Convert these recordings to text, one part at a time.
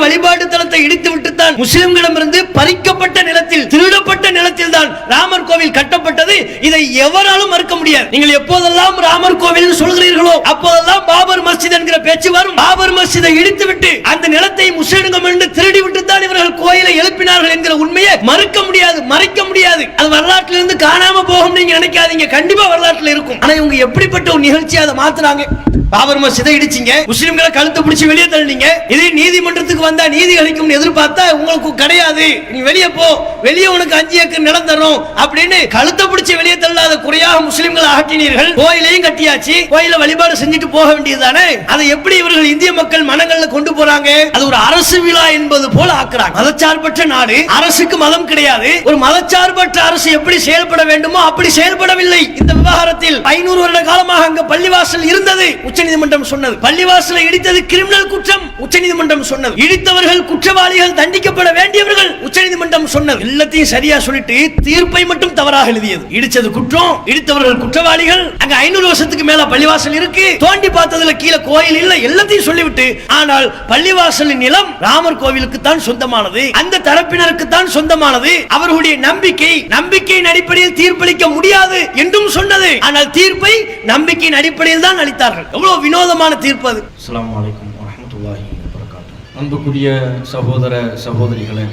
வழிபாட்டு தலத்தை இடித்து விட்டுத்தான் முஸ்லிம்களிடமிருந்து பறிக்கப்பட்ட நிலத்தில், திருடப்பட்ட நிலத்தில் தான் ராமர் கோவில் கட்டப்பட்டது. இதை எவராலும் மறுக்க முடியாது. நீங்கள் எப்போதெல்லாம் ராமர் கோவில் சொல்கிறீர்களோ அப்போதெல்லாம் பாபர் மஸ்ஜித் என்கிற பேச்சு வரும். பாபர் மஸ்ஜிதை இடித்து விட்டு அந்த நிலத்தை முஸ்லிம்கள் என்று திருடி விட்டு தான் இவர்கள் கோயிலை எழுப்பினார்கள் என்கிற உண்மையை மறுக்க முடியாது, மறைக்க முடியாது. அது வரலாற்றிலிருந்து காணாம போகும் நீங்க நினைக்காதீங்க, கண்டிப்பா வரலாற்றில் இருக்கும். ஆனா இவங்க எப்படிப்பட்ட ஒரு நிகழ்ச்சியை அதை மாத்துறாங்க. பாபர் மஸ்ஜிதை இடிச்சீங்க, முஸ்லிம்களை கழுத்து பிடிச்சு வெளியே தள்ளினீங்க. இது நீதிமன்றத்துக்கு வந்தா நீதி அளிக்கும் எதிர்பார்த்தா உங்களுக்கு கிடையாது. நீ வெளியே போ, வெளியே உனக்கு 5 ஏக்கர் நிலம் தரும் அப்படின்னு கழுத்தை பிடிச்சு வெளியே தள்ளாத குறையாக முஸ்லிம்களை அகற்றினீர்கள். கோயிலையும் கட்டியாச்சு, கோயில வழிபாடு செஞ்சுட்டு போக வேண்டியதுதானே. அதை எப்படி இவர்கள் இந்திய மக்கள் மனங்கள்ல கொண்டு போறாங்க? அது ஒரு அரசு விழா என்பது போல ஆக்குறாங்க. மதச்சார்பற்ற நாடு, அரசுக்கு மதம் கிடையாது. ஒரு மதச்சார்பற்ற அரசு எப்படி செயல்பட வேண்டுமோ அப்படி செயல்படவில்லை. இந்த விவகாரத்தில் 500 வருட காலமாக அங்க பள்ளிவாசல் இருந்தது, உச்சநீதிமன்றம் சொன்னது. பள்ளிவாசலை இடித்தது கிரிமினல் குற்றம், உச்சநீதிமன்றம் சொன்னது. இடித்தவர்கள் குற்றவாளிகள், தண்டிக்கப்பட வேண்டியவர்கள், உச்சநீதிமன்றம் சொன்னது. எல்லாத்தையும் சரியா சொல்லிட்டு தீர்ப்பை மட்டும் தவறாக எழுதியது. இடிச்சது குற்றம், இடித்தவர்கள் குற்றவாளிகள். அங்க 500 வருஷத்துக்கு மேல பள்ளிவாசல் இருக்கு, தோண்டி பார்த்ததுல கீழே கோயில் இல்ல, எல்லாத்தையும் சொல்லிவிட்டு ஆனால் பள்ளிவாசலின் நிலம் ராமர் கோவிலுக்கு தான் சொந்தமானது, அந்த தரப்பினருக்கு தான் சொந்தமானது, அவர்களுடைய நம்பிக்கையின் அடிப்படையில் தீர்ப்பளிக்க முடியாது என்றும் சொன்னது. ஆனால் தீர்ப்பை நம்பிக்கையின் அடிப்படையில் தான் அளித்தார்கள். எவ்வளவு வினோதமான தீர்ப்பு அது. அஸ்ஸலாமு அலைக்கும் வரஹ்மத்துல்லாஹி வபரகாத்துஹு. அன்புக்குரிய சகோதர சகோதரிகளே,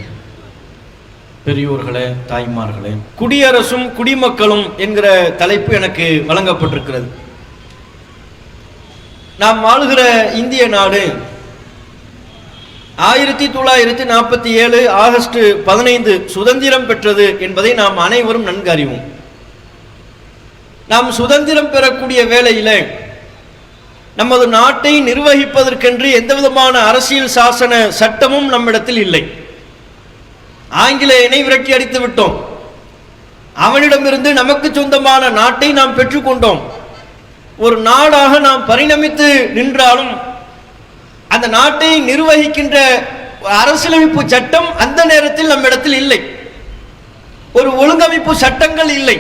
பெரியோர்களே, தாய்மார்களே, குடியரசும் குடிமக்களும் என்கிற தலைப்பு எனக்கு வழங்கப்பட்டிருக்கிறது. நாம் வாழுகிற இந்திய நாடு 1947 ஆகஸ்ட் 15 சுதந்திரம் பெற்றது என்பதை நாம் அனைவரும் நன்கு அறிவோம். நாம் சுதந்திரம் பெறக்கூடிய வேளையிலே நமது நாட்டை நிர்வகிப்பதற்கென்று எந்த விதமான அரசியல் சாசன சட்டமும் நம்மிடத்தில் இல்லை. ஆங்கிலேயனை விரட்டி அடித்து விட்டோம். அவனிடமிருந்து நமக்கு சொந்தமான நாட்டை நாம் பெற்றுக்கொண்டோம். ஒரு நாடாக நாம் பரிணமித்து நின்றாலும் அந்த நாட்டை நிர்வகிக்கின்ற அரசியலமைப்பு சட்டம் அந்த நேரத்தில் நம்மிடத்தில் இல்லை. ஒரு ஒழுங்கமைப்பு சட்டங்கள் இல்லை.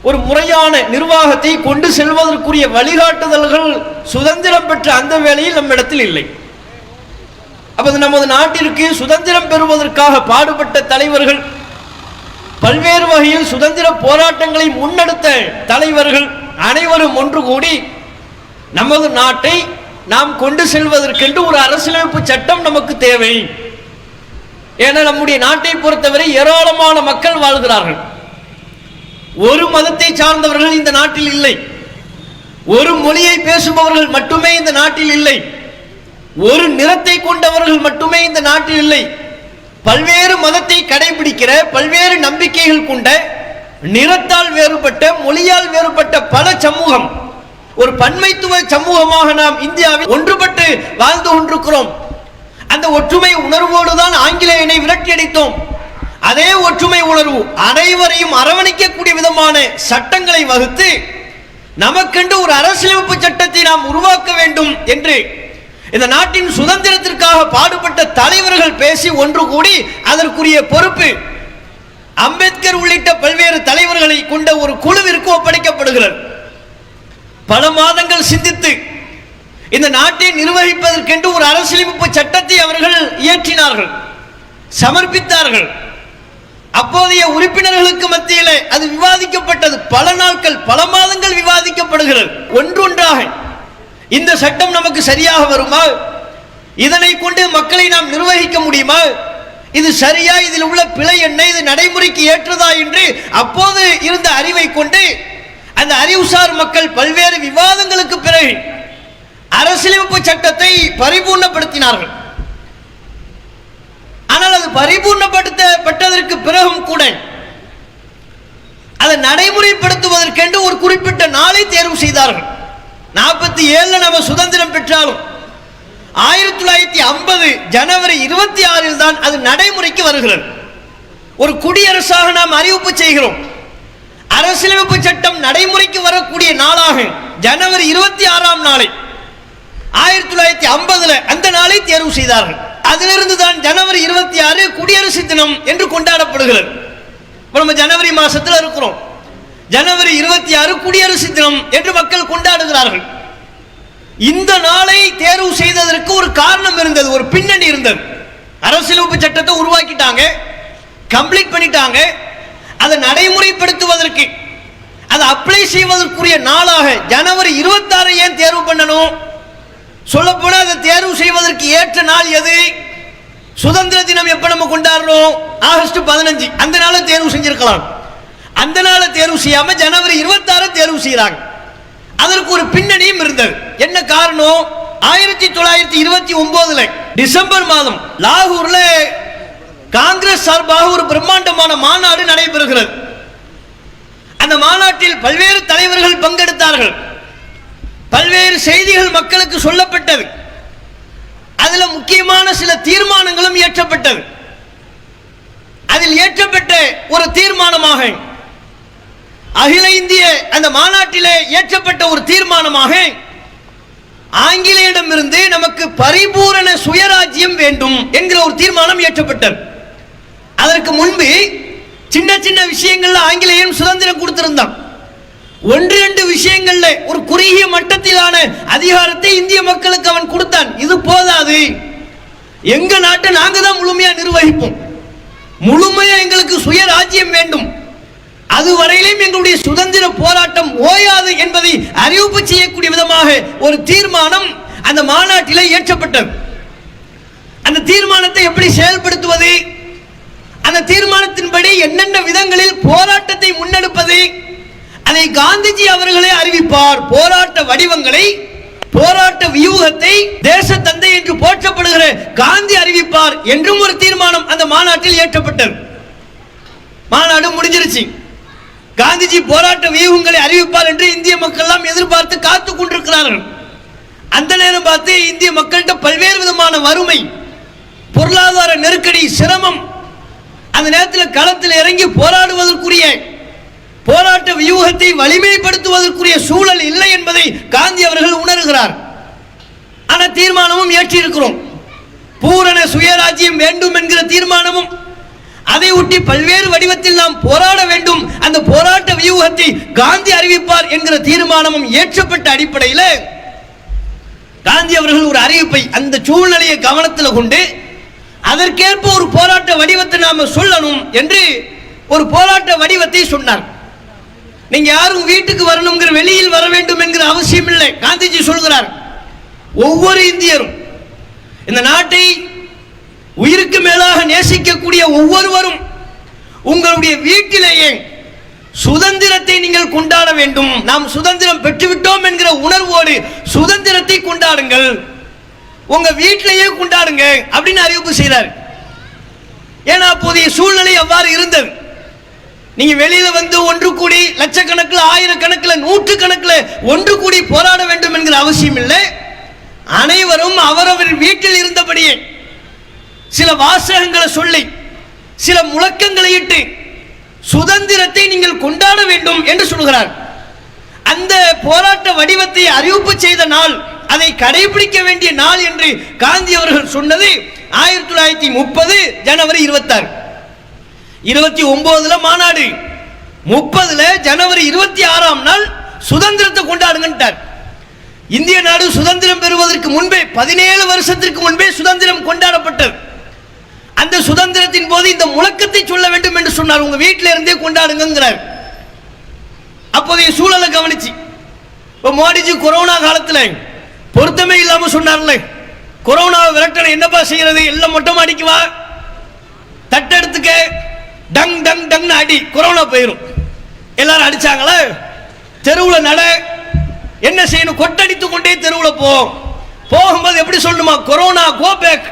ஒரு முறையான நிர்வாகத்தை கொண்டு செல்வதற்குரிய வழிகாட்டுதல்கள் சுதந்திரம் பெற்ற அந்த வேளையில் நம்மிடத்தில் இல்லை. அப்போது நமது நாட்டிற்கு சுதந்திரம் பெறுவதற்காக பாடுபட்ட தலைவர்கள், பல்வேறு வகையில் சுதந்திர போராட்டங்களை முன்னெடுத்த தலைவர்கள் அனைவரும் ஒன்று கூடி நமது நாட்டை நாம் கொண்டு செல்வதற்கென்று ஒரு அரசியலமைப்பு சட்டம் நமக்கு தேவை. ஏன்னா நம்முடைய நாட்டை பொறுத்தவரை ஏராளமான மக்கள் வாழ்கிறார்கள். ஒரு மதத்தை சார்ந்தவர்கள் இந்த நாட்டில் இல்லை. ஒரு மொழியை பேசுபவர்கள் மட்டுமே இந்த நாட்டில் இல்லை. ஒரு நிறத்தை கொண்டவர்கள் மட்டுமே இந்த நாட்டில் இல்லை. பல்வேறு மதத்தை கடைபிடிக்கிற, பல்வேறு நம்பிக்கைகள் கொண்ட, நிறத்தால் வேறுபட்ட, மொழியால் வேறுபட்ட பல சமூகம், ஒரு பன்மைத்துவ சமூகமாக நாம் இந்தியாவில் ஒன்றுபட்டு வாழ்ந்து கொண்டிருக்கிறோம். அந்த ஒற்றுமை உணர்வோடு தான் ஆங்கிலேயனை விரட்டி அடித்தோம். அதே ஒற்றுமை உணர்வு அனைவரையும் அரவணைக்கக்கூடிய விதமான சட்டங்களை வகுத்து நமக்கென்று ஒரு அரசியலமைப்பு சட்டத்தை நாம் உருவாக்க வேண்டும் என்று இந்த நாட்டின் சுதந்திரத்திற்காக பாடுபட்ட தலைவர்கள் பேசி ஒன்று கூடி அதற்குரிய பொறுப்பு அம்பேத்கர் உள்ளிட்ட பல்வேறு தலைவர்களை கொண்ட ஒரு குழுவிற்கு ஒப்படைக்கப்படுகிறது. பல மாதங்கள் சிந்தித்து இந்த நாட்டை நிர்வகிப்பதற்கென்று ஒரு அரசியலமைப்பு சட்டத்தை அவர்கள் இயற்றினார்கள், சமர்ப்பித்தார்கள். அப்போதைய உறுப்பினர்களுக்கு மத்தியிலே அது விவாதிக்கப்பட்டது. பல நாட்கள், பல மாதங்கள் விவாதிக்கப்படுகிறது. ஒன்றொன்றாக இந்த சட்டம் நமக்கு சரியாக வருமா, இதனை கொண்டு மக்களை நாம் நிர்வகிக்க முடியுமா, இது சரியா, இதில் உள்ள பிழை என்ன, இது நடைமுறைக்கு ஏற்றதா என்று அப்போது இருந்த அறிவை கொண்டு அந்த அறிவுசார் மக்கள் பல்வேறு விவாதங்களுக்கு பிறகு அரசியலமைப்பு சட்டத்தை பரிபூர்ணப்படுத்தினார்கள். ஆனால் அது பரிபூர்ணப்படுத்தப்பட்டதற்கு பிறகும் கூட அதை நடைமுறைப்படுத்துவதற்கென்று ஒரு குறிப்பிட்ட நாளை தேர்வு செய்தார்கள். 47 நம்ம சுதந்திரம் பெற்றாலும் 1950 ஜனவரி 26 தான் அது நடைமுறைக்கு வருகிறது. ஒரு குடியரசாக நாம் அறிவிப்பு செய்கிறோம். அரசியலமைப்பு சட்டம் நடைமுறைக்கு வரக்கூடிய நாளாக ஜனவரி 26ஆம் நாளை 1950 அந்த நாளை தேர்வு செய்தார்கள். அதிலிருந்து தான் ஜனவரி 26 குடியரசு தினம் என்று கொண்டாடப்படுகிறது. நம்ம ஜனவரி மாசத்தில் இருக்கிறோம். ஜனவரி 26 குடியரசு தினம் என்று மக்கள் கொண்டாடுகிறார்கள். இந்த நாளை தேர்வு செய்ததற்கு ஒரு காரணம் இருந்தது, ஒரு பின்னணி இருந்தது. அரசியலமைப்பு சட்டத்தை உருவாக்கிட்டாங்க, கம்ப்ளீட் பண்ணிட்டாங்க. அதை நடைமுறைப்படுத்துவதற்கு, அதை அப்ளை செய்வதற்குரிய நாளாக ஜனவரி 26 ஏன் தேர்வு பண்ணணும்? சொல்லப்போனா அதை தேர்வு செய்வதற்கு ஏற்ற நாள் எது? சுதந்திர தினம் எப்ப நம்ம கொண்டாடுறோம்? ஆகஸ்ட் 15. அந்த நாளை தேர்வு செஞ்சிருக்கலாம். அந்த நாளை தேர்வு செய்யாம ஜனவரி 26 தேர்வு செய்யறாங்க. அதற்கு ஒரு பின்னணியும் இருந்தது. என்ன காரணம்? 1929 டிசம்பர் மாதம் லாகூர்ல காங்கிரஸ் சார்பாக ஒரு பிரம்மாண்டமான மாநாடு நடைபெறுகிறது. அந்த மாநாட்டில் பல்வேறு தலைவர்கள் பங்கெடுத்தார்கள். பல்வேறு செய்திகள் மக்களுக்கு சொல்லப்பட்டது. அதுல முக்கியமான சில தீர்மானங்களும் இயற்றப்பட்டது. அதில் இயற்றப்பட்ட ஒரு தீர்மானமாக, அகில இந்திய அந்த மாநாட்டிலே இயற்றப்பட்ட ஒரு தீர்மானமாக, ஆங்கிலேயிடமிருந்து நமக்கு பரிபூரண சுயராஜ்யம் வேண்டும் என்கிற ஒரு தீர்மானம் இயற்றப்பட்டது. அதற்கு முன்பு சின்ன சின்ன விஷயங்கள்ல ஆங்கிலேயன் சுதந்திரம் கொடுத்திருந்தான். ஒன்று ரெண்டு விஷயங்கள்ல ஒரு குறுகிய மட்டத்திலான அதிகாரத்தை இந்திய மக்களுக்கு அவன் கொடுத்தான். இது போதாது, எங்க நாட்டை நாங்க தான் முழுமையா நிர்வகிப்போம், முழுமையா எங்களுக்கு சுயராஜ்யம் வேண்டும், அதுவரையிலும் எங்களுடைய சுதந்திர போராட்டம் ஓயாது என்பதை அறிவிப்பு செய்யக்கூடிய விதமாக ஒரு தீர்மானம் அந்த மாநாட்டில் இயற்றப்பட்டது. அந்த தீர்மானத்தை எப்படி செயல்படுத்துவது, அந்த தீர்மானத்தின்படி என்னென்ன விதங்களில் போராட்டத்தை முன்னெடுப்பது, அதை காந்திஜி அவர்களே அறிவிப்பார். போராட்ட வடிவங்களை, போராட்ட வியூகத்தை தேச தந்தை என்று போற்றப்படுகிற காந்தி அறிவிப்பார் என்றும் ஒரு தீர்மானம் அந்த மாநாட்டில் இயற்றப்பட்டது. மாநாடு முடிஞ்சிருச்சு. காந்திஜி போராட்ட வியூகங்களை அறிவிப்பார் என்று இந்திய மக்கள் எல்லாம் எதிர்பார்த்து காத்துக் கொண்டிருக்கிறார்கள். அந்த நேரம் பார்த்து இந்திய மக்கள்கிட்ட பல்வேறு விதமான வறுமை, பொருளாதார நெருக்கடி, சிரமம். அந்த நேரத்தில் களத்தில் இறங்கி போராடுவதற்குரிய போராட்ட வியூகத்தை வலிமைப்படுத்துவதற்குரிய சூழல் இல்லை என்பதை காந்தி அவர்கள் உணர்கிறார். ஆனால் தீர்மானமும் ஏற்றிருக்கிறோம். பூரண சுயராஜ்யம் வேண்டும் என்கிற தீர்மானமும், அதை ஒட்டி பல்வேறு வடிவத்தில் நாம் போராட வேண்டும், அந்த போராட்ட வியூகத்தை காந்தி அறிவிப்பார் என்கிற தீர்மானமும் ஏற்றப்பட்ட அடிப்படையில் காந்தி அவர்கள் ஒரு அறிவிப்பை, அந்த சூழ்நிலையை கவனத்தில் கொண்டு அதற்கேற்ப ஒரு போராட்ட வடிவத்தை நாம சொல்லணும் என்று ஒரு போராட்ட வடிவத்தை சொன்னார். நீங்க யாரும் வீட்டுக்கு வரணுங்கிற, வெளியில் வர வேண்டும் என்கிற அவசியம் இல்லை. காந்திஜி சொல்கிறார், ஒவ்வொரு இந்தியரும், இந்த நாட்டை உயிருக்கு மேலாக நேசிக்கக்கூடிய ஒவ்வொருவரும் உங்களுடைய வீட்டிலேயே சுதந்திரத்தை நீங்கள் கொண்டாட வேண்டும். நாம் சுதந்திரம் பெற்றுவிட்டோம் என்கிற உணர்வோடு சுதந்திரத்தை கொண்டாடுங்கள், உங்க வீட்டிலேயே கொண்டாடுங்க அப்படின்னு அறிவிப்பு செய்தார். ஏன்னா அப்போதைய சூழ்நிலை அவ்வாறு இருந்தது. நீங்க வெளியில வந்து ஒன்று கூடி லட்சக்கணக்கில், ஆயிரக்கணக்கில், நூற்றுக்கணக்கில் ஒன்று கூடி போராட வேண்டும் என்கிற அவசியம் இல்லை. அனைவரும் அவரவர் வீட்டில் இருந்தபடியே சில வாசகங்களை சொல்லி, சில முழக்கங்களை இட்டு சுதந்திரத்தை நீங்கள் கொண்டாட வேண்டும் என்று சொல்கிறார். அந்த போராட்ட வடிவத்தை அறிவிப்பு செய்த நாள், அதை கடைபிடிக்க வேண்டிய நாள் என்று காந்தி அவர்கள் சொன்னது 1930 ஜனவரி 26. 29 மாநாடு, 30 ஜனவரி 26 நாள் சுதந்திரத்தை கொண்டாடுங்கன்றார். இந்திய நாடு சுதந்திரம் பெறுவதற்கு முன்பே, 17 வருஷத்திற்கு முன்பே சுதந்திரம் கொண்டாடப்பட்டது. அந்த சுதந்திரத்தின் போது இந்த முழக்கத்தை சொல்ல வேண்டும் என்று சொன்னார், உங்க வீட்டில இருந்தே கொண்டாடுங்கிறார். அப்போதைய சூழலை கவனிச்சு, இப்போ மோடிஜி கொரோனா காலத்தில் பொருத்தமே இல்லாம சொன்னார்ல, கொரோனாவை விரட்டணும், என்னப்பா செய்யறது, எல்லாம் மொட்டை மாடிக்குவா, தட்டெடுத்துக்க, டங் டங் டங்னு அடி, கொரோனா போயிடும். எல்லாரும் அடிச்சாங்களா? தெருவில் நட, என்ன செய்யணும், கொட்டடித்து கொண்டே தெருவில் போகும்போது எப்படி சொல்லணுமா, corona go back,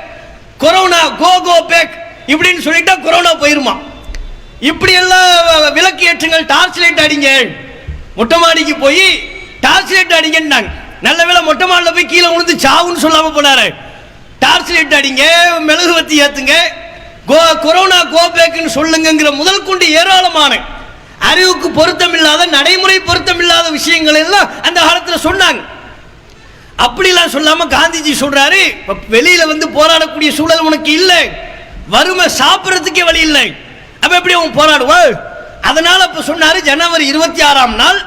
corona go go back இப்படின்னு சொல்லிட்டா கொரோனா போயிருமா. இப்படி எல்லாம் விளக்கு ஏற்றுங்கள், டார்ச் லைட் அடிங்க, மொட்டை மாடிக்கு போய் டார்ச் லைட் அடிங்கன்னாங்க. நல்ல வேளை மொட்டை மாடியில் போய் கீழே விழுந்து சாவுன்னு சொல்லாம போனாரு. டார்ச் லைட் அடிங்க, மெழுகுவத்தி ஏத்துங்க, கொரோனா கோ பேக்னு சொல்லுங்கிற முதல் கொண்டு ஏராளமான அறிவுக்கு பொருத்தமில்லாத, நடைமுறை பொருத்தமில்லாத விஷயங்கள் எல்லாம் அந்த காலத்தில் சொன்னாங்க. அப்படிலாம் சொல்லாம காந்திஜி சொல்றாரு, வெளியில வந்து போராடக்கூடிய சூழல் உனக்கு இல்லை, வறுமை, சாப்பிடறதுக்கே வழி இல்லை, அப்ப எப்படி அவன் போராடுவ? அதனால அப்ப சொன்னாரு, ஜனவரி 26 நாள்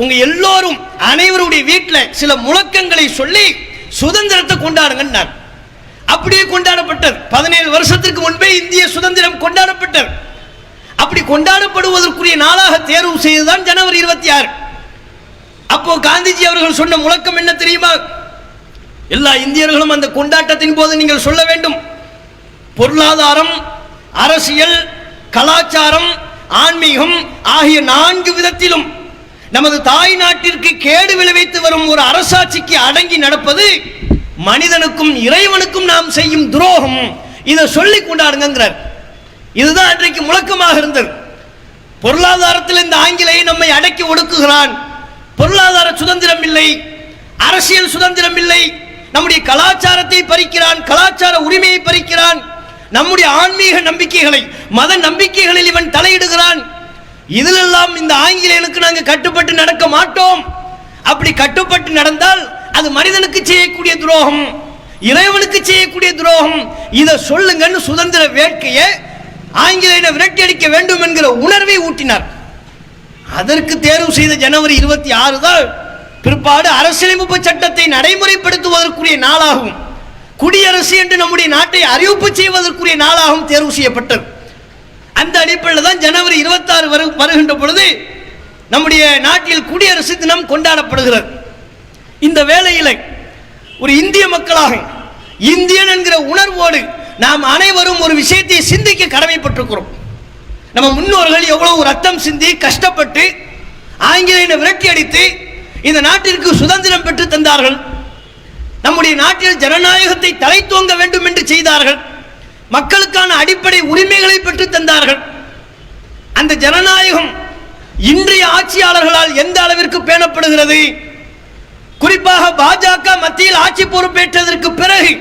உங்க எல்லோரும் அனைவருடைய வீட்டில் சில முழக்கங்களை சொல்லி சுதந்திரத்தை கொண்டாடுங்க. அப்படியே கொண்டாடப்பட்டது. 17 வருஷத்திற்கு முன்பே இந்திய சுதந்திரம் கொண்டாடப்பட்டது. அப்படி கொண்டாடப்படுவதற்குரிய நாளாக தேர்வு செய்ததுதான் ஜனவரி 26. அப்போ காந்திஜி அவர்கள் சொன்ன முழக்கம் என்ன தெரியுமா? எல்லா இந்தியர்களும் அந்த கொண்டாட்டத்தின் போது நீங்கள் சொல்ல வேண்டும், பொருளாதாரம், அரசியல், கலாச்சாரம், ஆன்மீகம் ஆகிய 4 விதத்திலும் நமது தாய் நாட்டிற்கு கேடு விளைவித்து வரும் ஒரு அரசாட்சிக்கு அடங்கி நடப்பது மனிதனுக்கும் இறைவனுக்கும் நாம் செய்யும் துரோகம். இதை சொல்லி கொண்டாடுங்கிறார். இதுதான் அன்றைக்கு முழக்கமாக இருந்தது. பொருளாதாரத்தில் இந்த ஆங்கிலேயை நம்மை அடக்கி ஒடுக்குகிறான், பொருளாதார சுதந்திரம் இல்லை, அரசியல் சுதந்திரம் இல்லை, நம்முடைய கலாச்சாரத்தை பறிக்கிறான், கலாச்சார உரிமையை பறிக்கிறான், நம்முடைய ஆன்மீக நம்பிக்கைகளை, மத நம்பிக்கைகளில் இவன் தலையிடுகிறான். இதிலெல்லாம் இந்த ஆங்கிலேயனுக்கு நாங்கள் கட்டுப்பட்டு நடக்க மாட்டோம். அப்படி கட்டுப்பட்டு நடந்தால் அது மனிதனுக்கு செய்யக்கூடிய துரோகம், இறைவனுக்கு செய்யக்கூடிய துரோகம். இதை சொல்லுங்கன்னு சுதந்திர வேட்கையை ஆங்கிலேயனை விரட்டி அடிக்க வேண்டும் என்கிற உணர்வை ஊட்டினார். அதற்கு தேர்வு செய்த ஜனவரி 26 தான் பிற்பாடு அரசியலமைப்பு சட்டத்தை நடைமுறைப்படுத்துவதற்குரிய நாளாகும், குடியரசு என்று நம்முடைய நாட்டை அறிவிப்பு செய்வதற்குரிய நாளாகவும் தேர்வு செய்யப்பட்டது. அந்த அடிப்படையில் தான் ஜனவரி 26 வருகின்ற பொழுது நம்முடைய நாட்டில் குடியரசு தினம் கொண்டாடப்படுகிறது. இந்த வேளையில் ஒரு இந்திய மக்களாக இந்தியன் என்கிற உணர்வோடு நாம் அனைவரும் ஒரு விஷயத்தை சிந்திக்க கடமைப்பட்டிருக்கிறோம். நம்ம முன்னோர்கள் எவ்வளவு ரத்தம் சிந்தி கஷ்டப்பட்டு ஆங்கிலேயனை விரட்டி அடித்து இந்த நாட்டிற்கு சுதந்திரம் பெற்று தந்தார்கள். நம்முடைய நாட்டில் ஜனநாயகத்தை தலை தோங்க வேண்டும் என்று செய்தார்கள். மக்களுக்கான அடிப்படை உரிமைகளை பெற்று தந்தார்கள். அந்த ஜனநாயகம் இன்றைய ஆட்சியாளர்களால் எந்த அளவிற்கு பேணப்படுகிறது? குறிப்பாக பாஜக மத்தியில் ஆட்சி பொறுப்பேற்றதற்கு பிறகு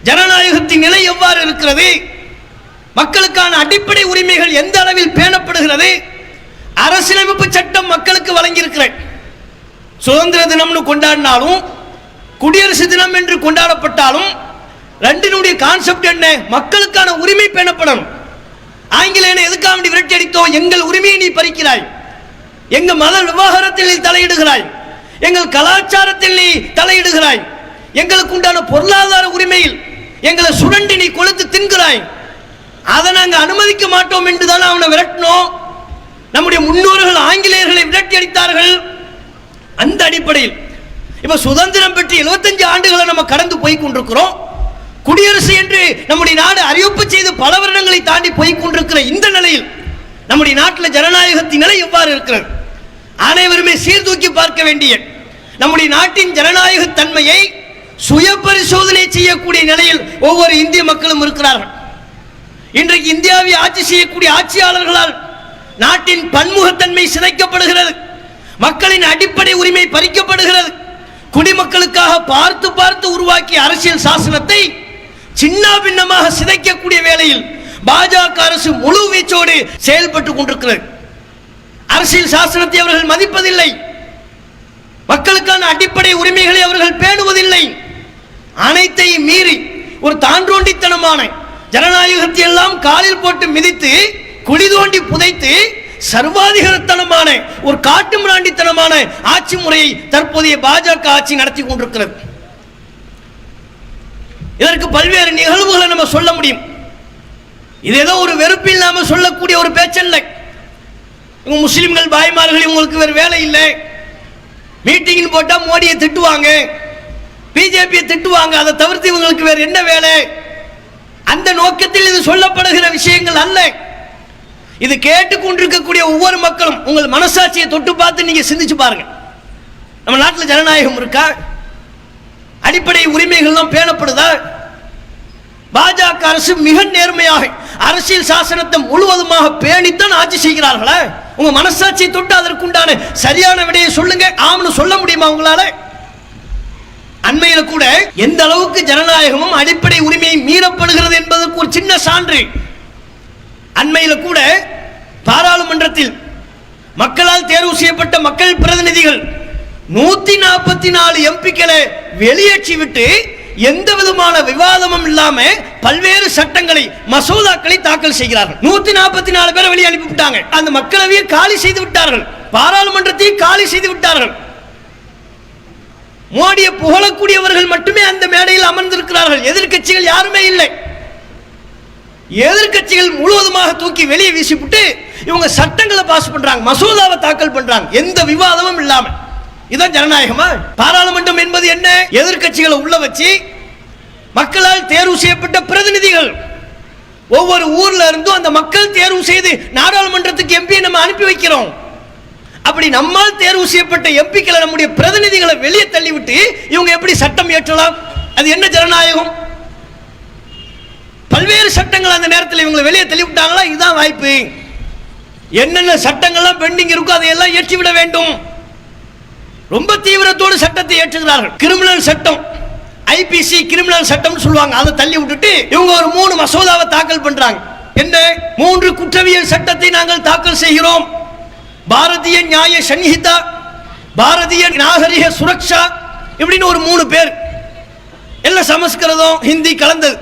ஜனநாயகத்தின் நிலை எவ்வாறு இருக்கிறது? மக்களுக்கான அடிப்படை உரிமைகள் எந்த அளவில் பேணப்படுகிறது? அரசியலமைப்பு சட்டம் மக்களுக்கு வழங்கியிருக்கிறது. சுதந்திர தினம்னு கொண்டாடினாலும் குடியரசு தினம் என்று கொண்டாடப்பட்டாலும் ரெண்டினுடைய கான்செப்ட் என்ன? மக்களுக்கான உரிமை பேணப்படணும். ஆங்கிலேயனை எதுக்காக விரட்டி அடித்தோம்? எங்கள் உரிமையை நீ பறிக்கிறாய், எங்க மத விவகாரத்தில் நீ தலையிடுகிறாய், எங்கள் கலாச்சாரத்தில் நீ தலையிடுகிறாய், எங்களுக்கு உண்டான பொருளாதார உரிமையில் எங்களை சுரண்டி நீ கொளுத்து தின்கிறாய், அதை நாங்கள் அனுமதிக்க மாட்டோம் என்று தான் அவனை விரட்டினோம். நம்முடைய முன்னோர்கள் ஆங்கிலேயர்களை விரட்டி அடித்தார்கள். அந்த அடிப்படையில் இப்ப சுதந்திரம் பெற்று 75 ஆண்டுகளை நம்ம கடந்து போய் கொண்டிருக்கிறோம். குடியரசு என்று நம்முடைய நாடு அறிவிப்பு செய்து பல வருடங்களை தாண்டி போய் கொண்டிருக்கிற இந்த நிலையில் நம்முடைய நாட்டில் ஜனநாயகத்தின் நிலை எவ்வாறு இருக்கிறது? அனைவருமே சீர்தூக்கி பார்க்க வேண்டிய நம்முடைய நாட்டின் ஜனநாயக தன்மையை சுய பரிசோதனை செய்யக்கூடிய நிலையில் ஒவ்வொரு இந்திய மக்களும் இருக்கிறார்கள். இன்றைக்கு இந்தியாவை ஆட்சி செய்யக்கூடிய ஆட்சியாளர்களால் நாட்டின் பன்முகத்தன்மை சிதைக்கப்படுகிறது, மக்களின் அடிப்படை உரிமை பறிக்கப்படுகிறது. குடிமக்களுக்காக பார்த்து பார்த்து உருவாக்கிய அரசியல் சாசனத்தை சின்ன பின்னமாக சிதைக்கக்கூடிய வேளையில் பாஜக அரசு முழு வீச்சோடு செயல்பட்டு கொண்டிருக்கிறது. அரசியல் சாசனத்தை அவர்கள் மதிப்பதில்லை, மக்களுக்கான அடிப்படை உரிமைகளை அவர்கள் பேணுவதில்லை. அனைத்தையும் மீறி ஒரு தாண்டோண்டித்தனமான ஜனநாயகத்தை எல்லாம் காலில் போட்டு மிதித்து குழி தோண்டி புதைத்து சர்வாதிகாரத்தனமான ஒரு காட்டு மிராண்டித்தனமான ஆட்சி முறையை தற்போதைய பாஜக ஆட்சி நடத்தி கொண்டிருக்கிறது. இதற்கு பல்வேறு நிகழ்வுகளை நம்ம சொல்ல முடியும். இது ஏதோ ஒரு வெறுப்பில் நாம சொல்லக்கூடிய ஒரு பேச்சல்ல. இவங்க முஸ்லிம்கள் பாய்மார்கள், இவங்களுக்கு வேறு வேலை இல்லை, மீட்டிங் போட்டா மோடியை திட்டுவாங்க, பிஜேபியை திட்டுவாங்க, அதை தவிர்த்து இவங்களுக்கு வேறு என்ன வேலை? அந்த நோக்கத்தில் இது சொல்லப்படுகிற விஷயங்கள் அல்ல. இது கேட்டுக்கொண்டிருக்கக்கூடிய ஒவ்வொரு மக்களும் உங்கள் மனசாட்சியை தொட்டு பார்த்து நீங்க சிந்திச்சு பாருங்க. நம்ம நாட்டில் ஜனநாயகம் இருக்கா? அடிப்படை உரிமைகள் பேணப்படுதா? பாஜக அரசு மிக நேர்மையாக அரசியல் சாசனத்தை முழுவதுமாக பேணித்தான் ஆட்சி செய்கிறார்களா? உங்க மனசாட்சியை தொட்டு அதற்குண்டான சரியான விடையை சொல்லுங்க. ஆம்னு சொல்ல முடியுமா உங்களால? அண்மையில் கூட எந்த அளவுக்கு ஜனநாயகமும் அடிப்படை உரிமையை மீறப்படுகிறது என்பதற்கு ஒரு சின்ன சான்று. அண்மையில் கூட பாராளுமன்றத்தில் மக்களால் தேர்வு செய்யப்பட்ட மக்கள் பிரதிநிதிகள் 144 எம்பிக்களை வெளியேற்றி விட்டு எந்த விதமான விவாதமும் இல்லாம பல்வேறு சட்டங்களை, மசோதாக்களை தாக்கல் செய்கிறார்கள். 144 பேரை வெளியே அனுப்பிவிட்டாங்க. அந்த மக்களவையை காலி செய்து விட்டார்கள், பாராளுமன்றத்தை காலி செய்து விட்டார்கள். மோடியை புகழக்கூடியவர்கள் மட்டுமே அந்த மேடையில் அமர்ந்திருக்கிறார்கள். எதிர்க்கட்சிகள் யாருமே இல்லை. எதிர்க்கட்சிகள் முழுவதுமாக தூக்கி வெளியே வீசிவிட்டு இவங்க சட்டங்களை பாஸ் பண்றாங்க, மசோதாவை தாக்கல் பண்றாங்க, எந்த விவாதமும் இல்லாம. இதான் ஜனநாயகமா? பாராளுமன்றம் என்பது என்ன? எதிர்க்கட்சிகளை உள்ள வச்சு மக்களால் தேர்வு செய்யப்பட்ட பிரதிநிதிகள். ஒவ்வொரு ஊர்ல இருந்தும் அந்த மக்கள் தேர்வு செய்து நாடாளுமன்றத்துக்கு எம்பி நம்ம அனுப்பி வைக்கிறோம். அப்படி நம்மால் தேர்வு செய்யப்பட்ட எம்பிக்களை, நம்முடைய பிரதிநிதிகளை வெளியே தள்ளிவிட்டு இவங்க எப்படி சட்டம் இயற்றலாம்? அது என்ன ஜனநாயகம்? பல்வேறு சட்டங்கள் அந்த நேரத்தில் இவங்களை வெளியே தள்ளிவிட்டாங்களா? இதுதான் வாய்ப்பு. என்னென்ன சட்டங்கள்லாம் பெண்டிங் இருக்கோ அதையெல்லாம் ஏற்றிவிட வேண்டும். ரொம்ப தீவிரத்தோடு சட்டத்தை ஏற்றுகிறார்கள். கிரிமினல் சட்டம், ஐபிசி கிரிமினல் சட்டம் சொல்லுவாங்க, அதை தள்ளி விட்டுட்டு இவங்க ஒரு 3 மசோதாவை தாக்கல் பண்றாங்க. என்ன? 3 குற்றவியல் சட்டத்தை நாங்கள் தாக்கல் செய்கிறோம். பாரதிய நியாய சன்ஹிதா, பாரதிய நாகரிக சுரக்ஷா, இப்படின்னு ஒரு 3 பேர், எல்லாம் சமஸ்கிருதம் ஹிந்தி கலந்தது.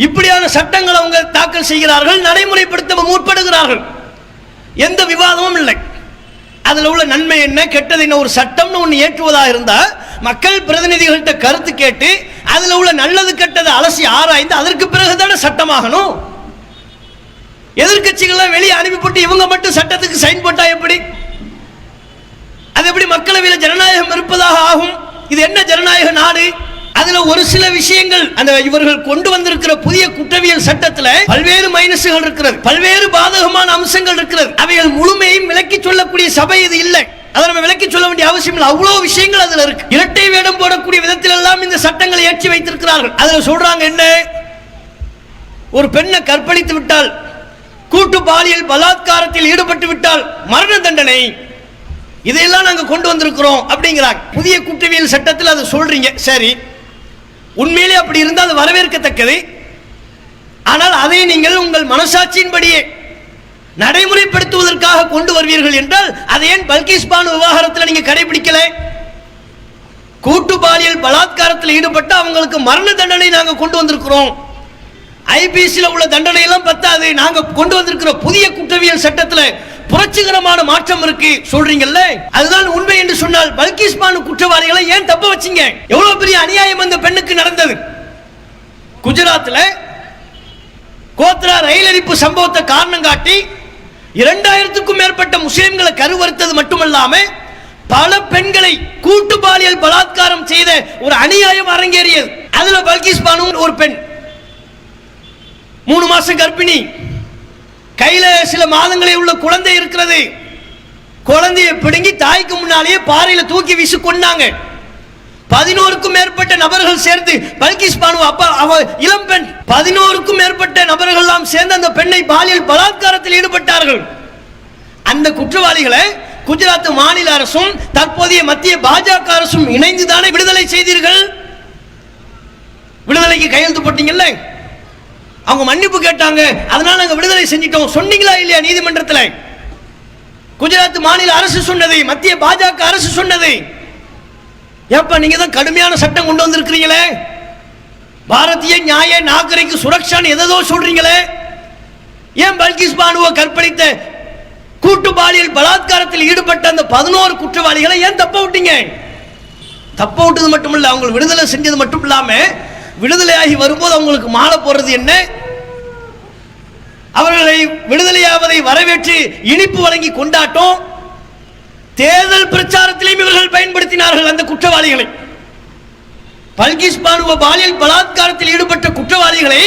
இப்படியான சட்டங்களை அவங்க தாக்கல் செய்கிறார்கள், நடைமுறைப்படுத்த முற்படுகிறார்கள். எந்த விவாதமும் இல்லை. அதில் உள்ள நன்மை என்ன, கெட்டது என்ன, ஒரு சட்டம்னு ஒன்று ஏற்றுவதாக இருந்தால் மக்கள் பிரதிநிதிகள்கிட்ட கருத்து கேட்டு அதில் உள்ள நல்லது கெட்டதை அலசி ஆராய்ந்து அதற்கு பிறகுதான சட்டமாகணும். எதிர்க்கட்சிகள்லாம் வெளியே அனுப்பிவிட்டு இவங்க மட்டும் சட்டத்துக்கு சைன் போட்டா எப்படி? அது எப்படி மக்களவையில் ஜனநாயகம் இருப்பதாக ஆகும்? இது என்ன ஜனநாயக நாடு? அதுல ஒரு சில விஷயங்கள், அந்த இவர்கள் கொண்டு வந்திருக்கிற புதிய குற்றவியல் சட்டத்துல பல்வேறு மைனஸ்கள் இருக்கிறது, பல்வேறு பாதகமான அம்சங்கள் இருக்கிறது. அவைகள் முழுமையும் விலக்கி சொல்லக்கூடிய சபை இது இல்லை. அதை நம்ம விலக்கி சொல்ல வேண்டிய அவசியம் இல்லை. அவ்வளவு விஷயங்கள் அதுல இருக்கு. இரட்டை வேடம் போடக்கூடிய விதத்தில் எல்லாம் இந்த சட்டங்களை ஏற்றி வைத்திருக்கிறார்கள். அதுல சொல்றாங்க என்ன? ஒரு பெண்ணை கற்பழித்து விட்டால், கூட்டு பாலியல் பலாத்காரத்தில் ஈடுபட்டு விட்டால் மரண தண்டனை, இதையெல்லாம் நாங்க கொண்டு வந்திருக்கிறோம் அப்படிங்கிறாங்க. புதிய குற்றவியல் சட்டத்தில் அதை சொல்றீங்க, சரி, உண்மையிலே அப்படி இருந்தால் அது வரவேற்கத்தக்கது. ஆனால் அதை நீங்கள் உங்கள் மனசாட்சியின்படியே நடைமுறைப்படுத்துவதற்காக கொண்டு வருவீர்கள் என்றால் அதை ஏன் பல்கிஸ் பானு விவகாரத்தில் நீங்க கடைபிடிக்கல? கூட்டு பாலியல் பலாத்காரத்தில் ஈடுபட்ட அவங்களுக்கு மரண தண்டனை நாங்க கொண்டு வந்திருக்கிறோம். ஐபிசியில் உள்ள தண்டனை எல்லாம் பத்தாது, நாங்க கொண்டு வந்திருக்கிற புதிய குற்றவியல் சட்டத்தில் புரட்சிகரமான மாற்றம் இருக்கு சொல்றீங்கல்ல, அதுதான் உண்மை என்று சொன்னால் பல்கிஸ் பானு குற்றவாளிகளை ஏன் தப்ப வச்சீங்க? எவ்வளவு பெரிய அநியாயம் அந்த பெண்ணுக்கு நடந்தது. குஜராத்தில் கோத்ரா ரயில் எரிப்பு சம்பவத்தை காரணம் காட்டி 2000க்கும் மேற்பட்ட முஸ்லிம்களை கருவறுத்தது மட்டுமல்லாம பல பெண்களை கூட்டு பாலியல் பலாத்காரம் செய்த ஒரு அநியாயம் அரங்கேறியது. அதுல பல்கிஸ் பானு ஒரு பெண், 3 மாசம் கர்ப்பிணி, கையில சில மாதங்களே உள்ள குழந்தை இருக்கிறது. குழந்தையை பிடுங்கி தாய்க்கு முன்னாலேயே பாறையில தூக்கி வீசி கொண்டாங்க. 11க்கும் மேற்பட்ட நபர்கள் சேர்ந்து பல்கிஸ் பானு அப்பா அவ இளம் பெண், 11க்கும் மேற்பட்ட நபர்கள் எல்லாம் சேர்ந்து அந்த பெண்ணை பாலியல் பலாத்காரத்தில் ஈடுபட்டார்கள். அந்த குற்றவாளிகளை குஜராத் மாநில அரசும் தற்போதைய மத்திய பாஜக அரசும் இணைந்து தானே விடுதலை செய்தீர்கள். விடுதலைக்கு கையெழுத்து போட்டீங்கல்ல, அவங்க மன்னிப்பு கேட்டாங்க, அதனால நாங்க விடுதலை செஞ்சிட்டோம் சொன்னீங்களா இல்லையா நீதிமன்றத்தில்? குஜராத் மாநில அரசு சொன்னது, மத்திய பாஜக அரசு சொன்னது. ஏப்பா நீங்க தான் கடுமையான சட்டம் கொண்டு வந்திருக்கிறீங்களே, பாரதிய நியாய நாகரிக சுரக்ஷான்னு எதோ சொல்றீங்களே, ஏன் பல்கிஸ் பானுவை கற்பழித்த கூட்டு பாலியல் பலாத்காரத்தில் ஈடுபட்ட அந்த 11 குற்றவாளிகளை ஏன் தப்ப விட்டீங்க? தப்ப விட்டது மட்டுமல்ல, அவங்க விடுதலை செஞ்சது மட்டும் இல்லாம விடுதலையாகி வரும்போது அவங்களுக்கு மாலை போடுறது என்ன? அவர்களை விடுதலையாவதை வரவேற்று இனிப்பு வழங்கி கொண்டாட்டம். தேர்தல் பிரச்சாரத்திலையும் இவர்கள் பயன்படுத்தினார்கள் அந்த குற்றவாளிகளை. பல்கிஸ் பானு பாலியல் பலாத்காரத்தில் ஈடுபட்ட குற்றவாளிகளை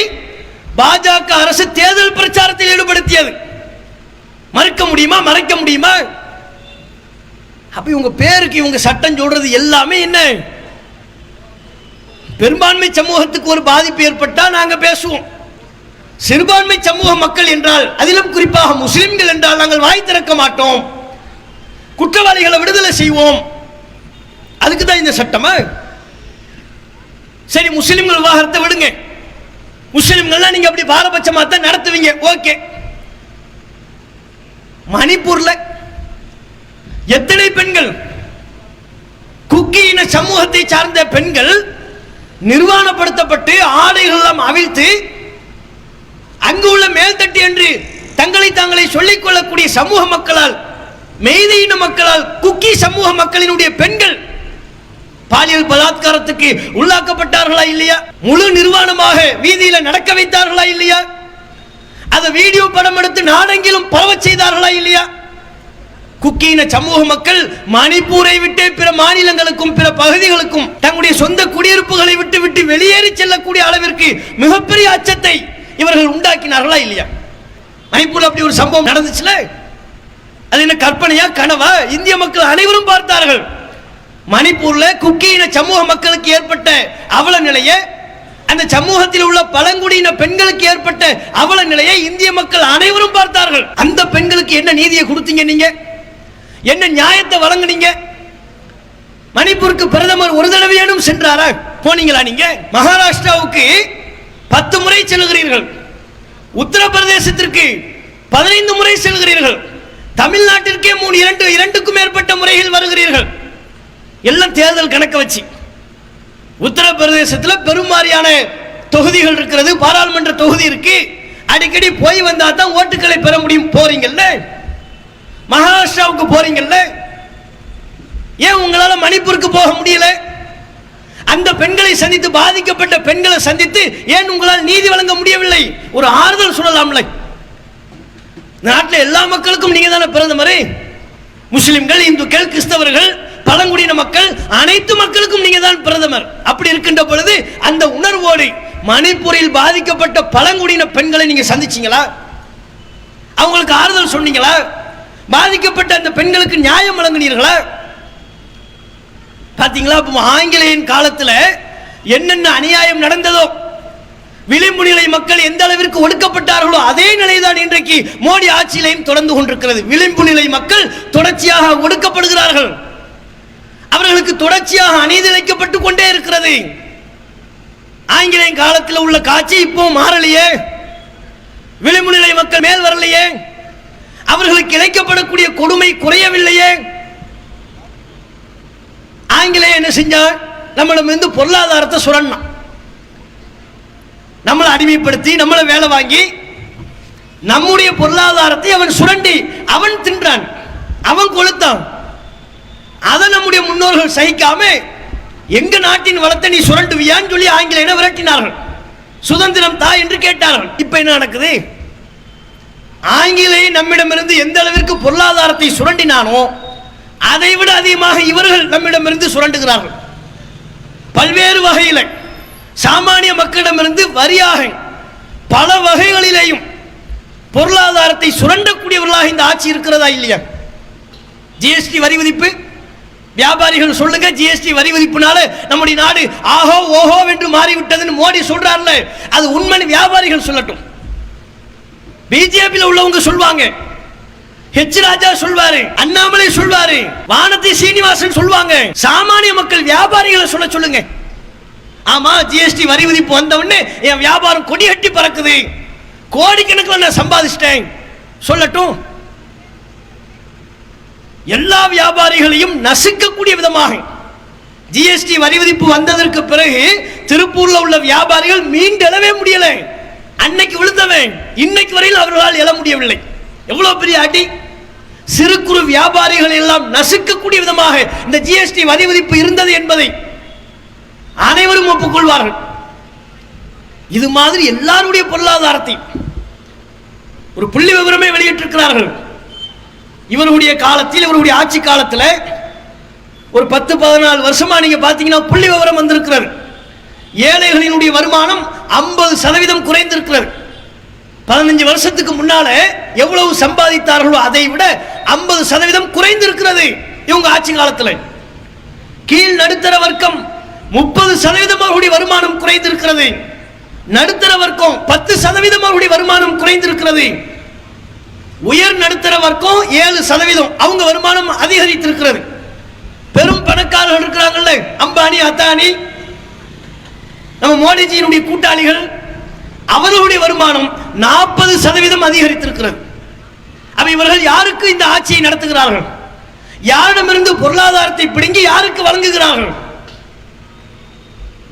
பாஜக அரசு தேர்தல் பிரச்சாரத்தில் ஈடுபடுத்தியது. மறுக்க முடியுமா? மறைக்க முடியுமா? அப்ப இவங்க பேருக்கு இவங்க சட்டம் சொல்றது எல்லாமே என்ன? பெரும்பான்மை சமூகத்துக்கு ஒரு பாதிப்பு ஏற்பட்டா நாங்க பேசுவோம். சிறுபான்மை சமூக மக்கள் என்றால், அதிலும் குறிப்பாக முஸ்லிம்கள் என்றால் நாங்கள் வாய் திறக்க மாட்டோம், குற்றவாளிகளை விடுதலை செய்வோம். அதுக்கு தான் இந்த சட்டமா? சரி, முஸ்லிம்கள் விவகாரத்தை விடுங்க, முஸ்லிம்கள் நீங்க அப்படி பாரபட்சமா தான் நடத்துவீங்க, ஓகே. மணிப்பூர்ல எத்தனை பெண்கள், குக்கி இன சமூகத்தை சார்ந்த பெண்கள் நிர்வாணப்படுத்தப்பட்டு ஆடைகள் எல்லாம் அவிழ்த்து அங்கு உள்ள மேல்தட்டு என்று தங்களை சொல்லிக் கொள்ளக்கூடிய சமூக மக்களால், மெய்தியின மக்களால், குக்கி சமூக மக்களினுடைய பெண்கள் பாலியல் பலாத்காரத்துக்கு உள்ளாக்கப்பட்டார்களா இல்லையா? முழு நிர்வாணமாக வீதியில நடக்க வைத்தார்களா இல்லையா? அதை வீடியோ படம் எடுத்து நாடெங்கிலும் பரவ செய்தார்களா இல்லையா? குக்கீன சமூக மக்கள் மணிப்பூரை விட்டு பிற மாநிலங்களுக்கும் பிற பகுதிகளுக்கும் தங்களுடைய சொந்த குடியிருப்புகளை விட்டு விட்டு வெளியேறி செல்லக்கூடிய அளவிற்கு மிகப்பெரிய அச்சத்தை இவர்கள் உண்டாக்கினார்களா இல்லையா? மணிப்பூர் அப்படி ஒரு சம்பவம் நடந்துச்சுல, அது என்ன கற்பனையா கனவா? இந்திய மக்கள் அனைவரும் பார்த்தார்கள். மணிப்பூர்ல குக்கீன சமூக மக்களுக்கு ஏற்பட்ட அவல நிலையை, அந்த சமூகத்தில் உள்ள பழங்குடியின பெண்களுக்கு ஏற்பட்ட அவல நிலையை இந்திய மக்கள் அனைவரும் பார்த்தார்கள். அந்த பெண்களுக்கு என்ன நீதியை கொடுத்தீங்க நீங்க? என்ன நியாயத்தை வழங்குனீங்க? மணிப்பூருக்கு பிரதமர் ஒரு தடவையேனும் சென்றாரா? போனீங்களா நீங்க? மகாராஷ்டிராவுக்கு 10 முறை செல்கிறீர்கள், உத்தரப்பிரதேசத்திற்கு 15 முறை செல்கிறீர்கள், தமிழ்நாட்டிற்கே 2க்கும் மேற்பட்ட முறைகள் வருகிறீர்கள். எல்லாம் தேர்தல் கணக்க வச்சு. உத்தரப்பிரதேசத்தில் பெரும்பாலான தொகுதிகள் இருக்கிறது, பாராளுமன்ற தொகுதி இருக்கு, அடிக்கடி போய் வந்தா தான் ஓட்டுகளை பெற முடியும். போறீங்கல்ல, மகாராஷ்டிராவுக்கு போறீங்கல்ல, ஏன் உங்களால மணிப்பூருக்கு போக முடியல? அந்த பெண்களை சந்தித்து, பாதிக்கப்பட்ட பெண்களை சந்தித்து ஏன் உங்களால் நீதி வழங்க முடியவில்லை? ஒரு ஆறுதல் சொல்லலாம்ல. நாட்டில் எல்லா மக்களுக்கும் நீங்க தானே பிரதமர். முஸ்லிம்கள், இந்துக்கள், கிறிஸ்தவர்கள், பழங்குடியின மக்கள், அனைத்து மக்களுக்கும் நீங்க தான் பிரதமர். அப்படி இருக்கின்ற பொழுது அந்த உணர்வோடு மணிப்பூரில் பாதிக்கப்பட்ட பழங்குடியின பெண்களை நீங்க சந்திச்சீங்களா? அவங்களுக்கு ஆறுதல் சொன்னீங்களா? பாதிக்கப்பட்ட அந்த பெண்களுக்கு நியாயம் வழங்கினீர்களா? பாத்தீங்களா? ஆங்கிலேயன் காலத்தில் என்னென்ன அநியாயம் நடந்ததோ, விளிம்பு நிலை மக்கள் எந்த அளவிற்கு ஒடுக்கப்பட்டார்களோ அதே நிலைதான் இன்றைக்கு மோடி ஆட்சியிலையும் தொடர்ந்து கொண்டிருக்கிறது. விளிம்பு நிலை மக்கள் தொடர்ச்சியாக ஒடுக்கப்படுகிறார்கள், அவர்களுக்கு தொடர்ச்சியாக அநீதி இழைக்கப்பட்டு கொண்டே இருக்கிறது. ஆங்கிலேயன் காலத்தில் உள்ள காட்சி இப்போ மாறலையே, விளிம்பு நிலை மக்கள் மேல் வரலையே, அவர்களுக்கு இழைக்கப்படக்கூடிய கொடுமை குறையவில்லையே. ஆங்கிலேயன் என்ன செஞ்சா? நம்மளிடமிருந்து பொருளாதாரத்தை சுரண்டான், நம்மளை அடிமைப்படுத்தி நம்மளை வேலை வாங்கி நம்முடைய பொருளாதாரத்தை அவன் சுரண்டி அவன் தின்றான், அவன் கொளுத்தான். அதை நம்முடைய முன்னோர்கள் சகிக்காம எங்க நாட்டின் வளத்தை நீ சுரண்டுவியான்னு சொல்லி ஆங்கிலேயனை விரட்டினார்கள். சுதந்திரம் தா என்று கேட்டார்கள். இப்ப என்ன நடக்குது? ஆங்கிலேயன் நம்மிடமிருந்து எந்த அளவிற்கு பொருளாதாரத்தை சுரண்டினானோ அதை விட அதிகமாக இவர்கள் நம்மிடமிருந்து சுரண்டுகிறார்கள். பல்வேறு வகையில் சாமானிய மக்களிடமிருந்து வரியாக பல வகைகளிலேயும் பொருளாதாரத்தை சுரண்டக்கூடியவர்களாக இந்த ஆட்சி இருக்கிறதா இல்லையா? ஜிஎஸ்டி வரி விதிப்பு, வியாபாரிகள் சொல்லுங்க, ஜிஎஸ்டி வரி விதிப்புனால நம்முடைய நாடு ஆஹோ ஓஹோ என்று மாறிவிட்டதுன்னு மோடி சொல்றாருல, அது உண்மை. வியாபாரிகள் சொல்லட்டும், பிஜேபியில் உள்ளவங்க சொல்வாங்க, ஹெச் ராஜா சொல்வாரு, அண்ணாமலை சொல்வாரு, வானதி சீனிவாசன் சொல்வாங்க. சாமானிய மக்கள் வியாபாரிகளை சொல்ல சொல்லுங்க. ஆமா, ஜிஎஸ்டி வரி விதிப்பு வந்த உடனே என் வியாபாரம் கொடி கட்டி பறக்குது, கோடிக்கணக்கில் நான் சம்பாதிச்சிட்டேன் சொல்லட்டும். எல்லா வியாபாரிகளையும் நசுக்கக்கூடிய விதமாக ஜிஎஸ்டி வரி விதிப்பு வந்ததற்கு பிறகு திருப்பூர்ல உள்ள வியாபாரிகள் மீண்டெழவே முடியல. அன்னைக்கு விழுந்தவன் இன்னைக்கு வரையில் அவர்களால் எழ முடியவில்லை. எவ்வளவு பெரிய அடி! சிறு குறு வியாபாரிகள் எல்லாம் நசுக்கக்கூடிய விதமாக இந்த ஜிஎஸ்டி வரி விதிப்பு இருந்தது என்பதை அனைவரும் ஒப்புக்கொள்வார்கள். இது மாதிரி எல்லாருடைய பொருளாதாரத்தை ஒரு புள்ளி விவரமே வெளியிட்டிருக்கிறார்கள். இவருடைய காலத்தில், இவருடைய ஆட்சி காலத்தில் ஒரு 10-14 வருஷமா நீங்க பாத்தீங்கன்னா புள்ளி விவரம் வந்திருக்கிறது. ஏழைகளினுடைய வருமானம் 50% குறைந்திருக்கிறது. 15 வருஷத்துக்கு முன்னால எவ்வளவு சம்பாதித்தார்களோ அதை விட 50% குறைந்திருக்கிறது இவங்க ஆட்சி காலத்தில். கீழ் நடுத்தர வர்க்கம் 30% அவருடைய வருமானம் குறைந்திருக்கிறது. நடுத்தர வர்க்கம் 10% அவருடைய வருமானம் குறைந்திருக்கிறது. உயர் நடுத்தர வர்க்கம் 7% அவங்க வருமானம் அதிகரித்திருக்கிறது. பெரும் பணக்காரர்கள் இருக்கிறாங்கல்ல, அம்பானி, அத்தானி, நம்ம மோடிஜியினுடைய கூட்டாளிகள், அவர்களுடைய வருமானம் 40% அதிகரித்திருக்கிறது. அப்ப இவர்கள் யாருக்கு இந்த ஆட்சியை நடத்துகிறார்கள்? யாரிடமிருந்து பொருளாதாரத்தை பிடுங்கி யாருக்கு வழங்குகிறார்கள்?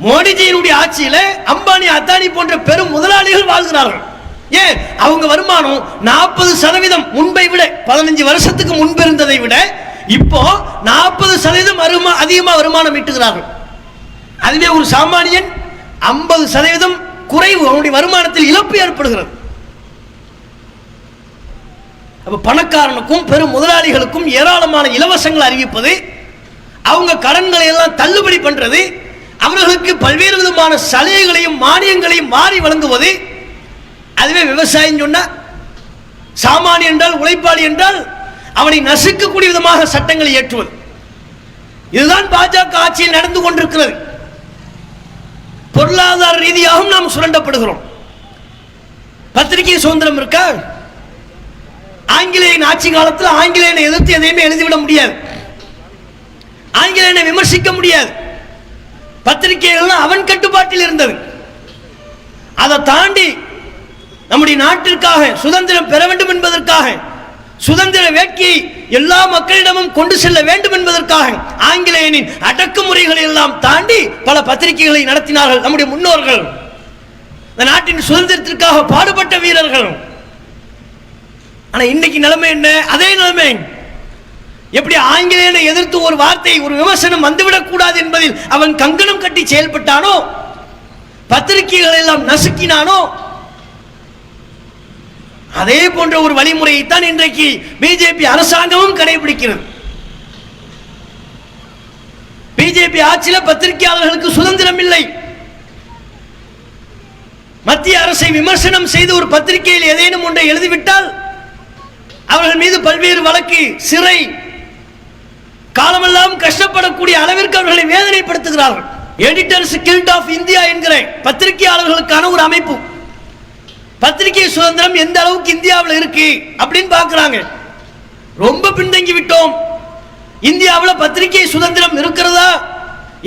மோடிஜியினுடைய ஆட்சியில அம்பானி, அத்தானி போன்ற பெரும் முதலாளிகள் வாழ்கிறார்கள். ஏன்? அவங்க வருமானம் 40% முன்பை விட, 15 வருஷத்துக்கு முன்பு இருந்ததை விட இப்போ 40% அதிகமா வருமானம் ஈட்டுகிறார்கள். அதுவே ஒரு சாமானியன் 50% குறைவு, அவனுடைய வருமானத்தில் இழப்பு ஏற்படுகிறது. அப்ப பணக்காரனுக்கும் பெரும் முதலாளிகளுக்கும் ஏராளமான இலவசங்கள் அறிவிப்பது, அவங்க கடன்களை எல்லாம் தள்ளுபடி பண்றது, அவர்களுக்கு பல்வேறு விதமான சலுகைகளையும் மானியங்களையும் மாறி வழங்குவது. அதுவே விவசாயம் சொன்னா சாமானியன் என்றால், உழைப்பாளி என்றால் அவனை நசுக்கக்கூடிய விதமாக சட்டங்களை ஏற்றுவது. இதுதான் பாஜக ஆட்சியில் நடந்து கொண்டிருக்கிறது. பொருளாதார ரீதியாகவும் நாம் சுரண்டப்படுகிறோம். பத்திரிகை சுதந்திரம் இருக்கா? ஆங்கிலேயன் ஆட்சி காலத்தில் ஆங்கிலேயனை எதிர்த்து எதையுமே எழுதிவிட முடியாது, ஆங்கிலேயனை விமர்சிக்க முடியாது. பத்திரிகைகள் அவன் கட்டுப்பாட்டில் இருந்தது. அதை தாண்டி நம்முடைய நாட்டிற்காக சுதந்திரம் பெற வேண்டும் என்பதற்காக, சுதந்திர வேட்கையை எல்லா மக்களிடமும் கொண்டு செல்ல வேண்டும் என்பதற்காக ஆங்கிலேயனின் அடக்குமுறைகளை எல்லாம் தாண்டி பல பத்திரிகைகளை நடத்தினார்கள் நம்முடைய முன்னோர்கள், இந்த நாட்டின் சுதந்திரத்திற்காக பாடுபட்ட வீரர்கள். ஆனா இன்னைக்கு நிலைமை என்ன? அதே நிலைமை. எப்படி ஆங்கிலேயனை எதிர்த்து ஒரு வார்த்தை, ஒரு விமர்சனம் வந்துவிடக் கூடாது என்பதில் அவன் கங்கணம் கட்டி செயல்பட்டானோ, பத்திரிகைகளை எல்லாம் நசுக்கினானோ, அதே போன்ற ஒரு வழிமுறையைத்தான் இன்றைக்கு பிஜேபி அரசாங்கமும் கடைபிடிக்கிறது. பிஜேபி ஆட்சியில் பத்திரிகையாளர்களுக்கு சுதந்திரம் இல்லை. மத்திய அரசை விமர்சனம் செய்து ஒரு பத்திரிகையில் ஏதேனும் ஒன்றை எழுதிவிட்டால் அவர்கள் மீது பல்வேறு வழக்கு, சிறை, காலமெல்லாம் கஷ்டப்படக்கூடிய அளவிற்கு அவர்களை வேதனைப்படுத்துகிறார்கள். எடிட்டர்ஸ் கில்ட் ஆஃப் இந்தியா என்கிற பத்திரிகையாளர்களுக்கான ஒரு அமைப்பு. பத்திரிகை சுதந்திரம் எந்த அளவுக்கு இந்தியாவில் இருக்கு அப்படின்னு பார்க்கிறாங்க. ரொம்ப பின்தங்கி விட்டோம், இந்தியாவில் பத்திரிகை சுதந்திரம் இருக்கிறதா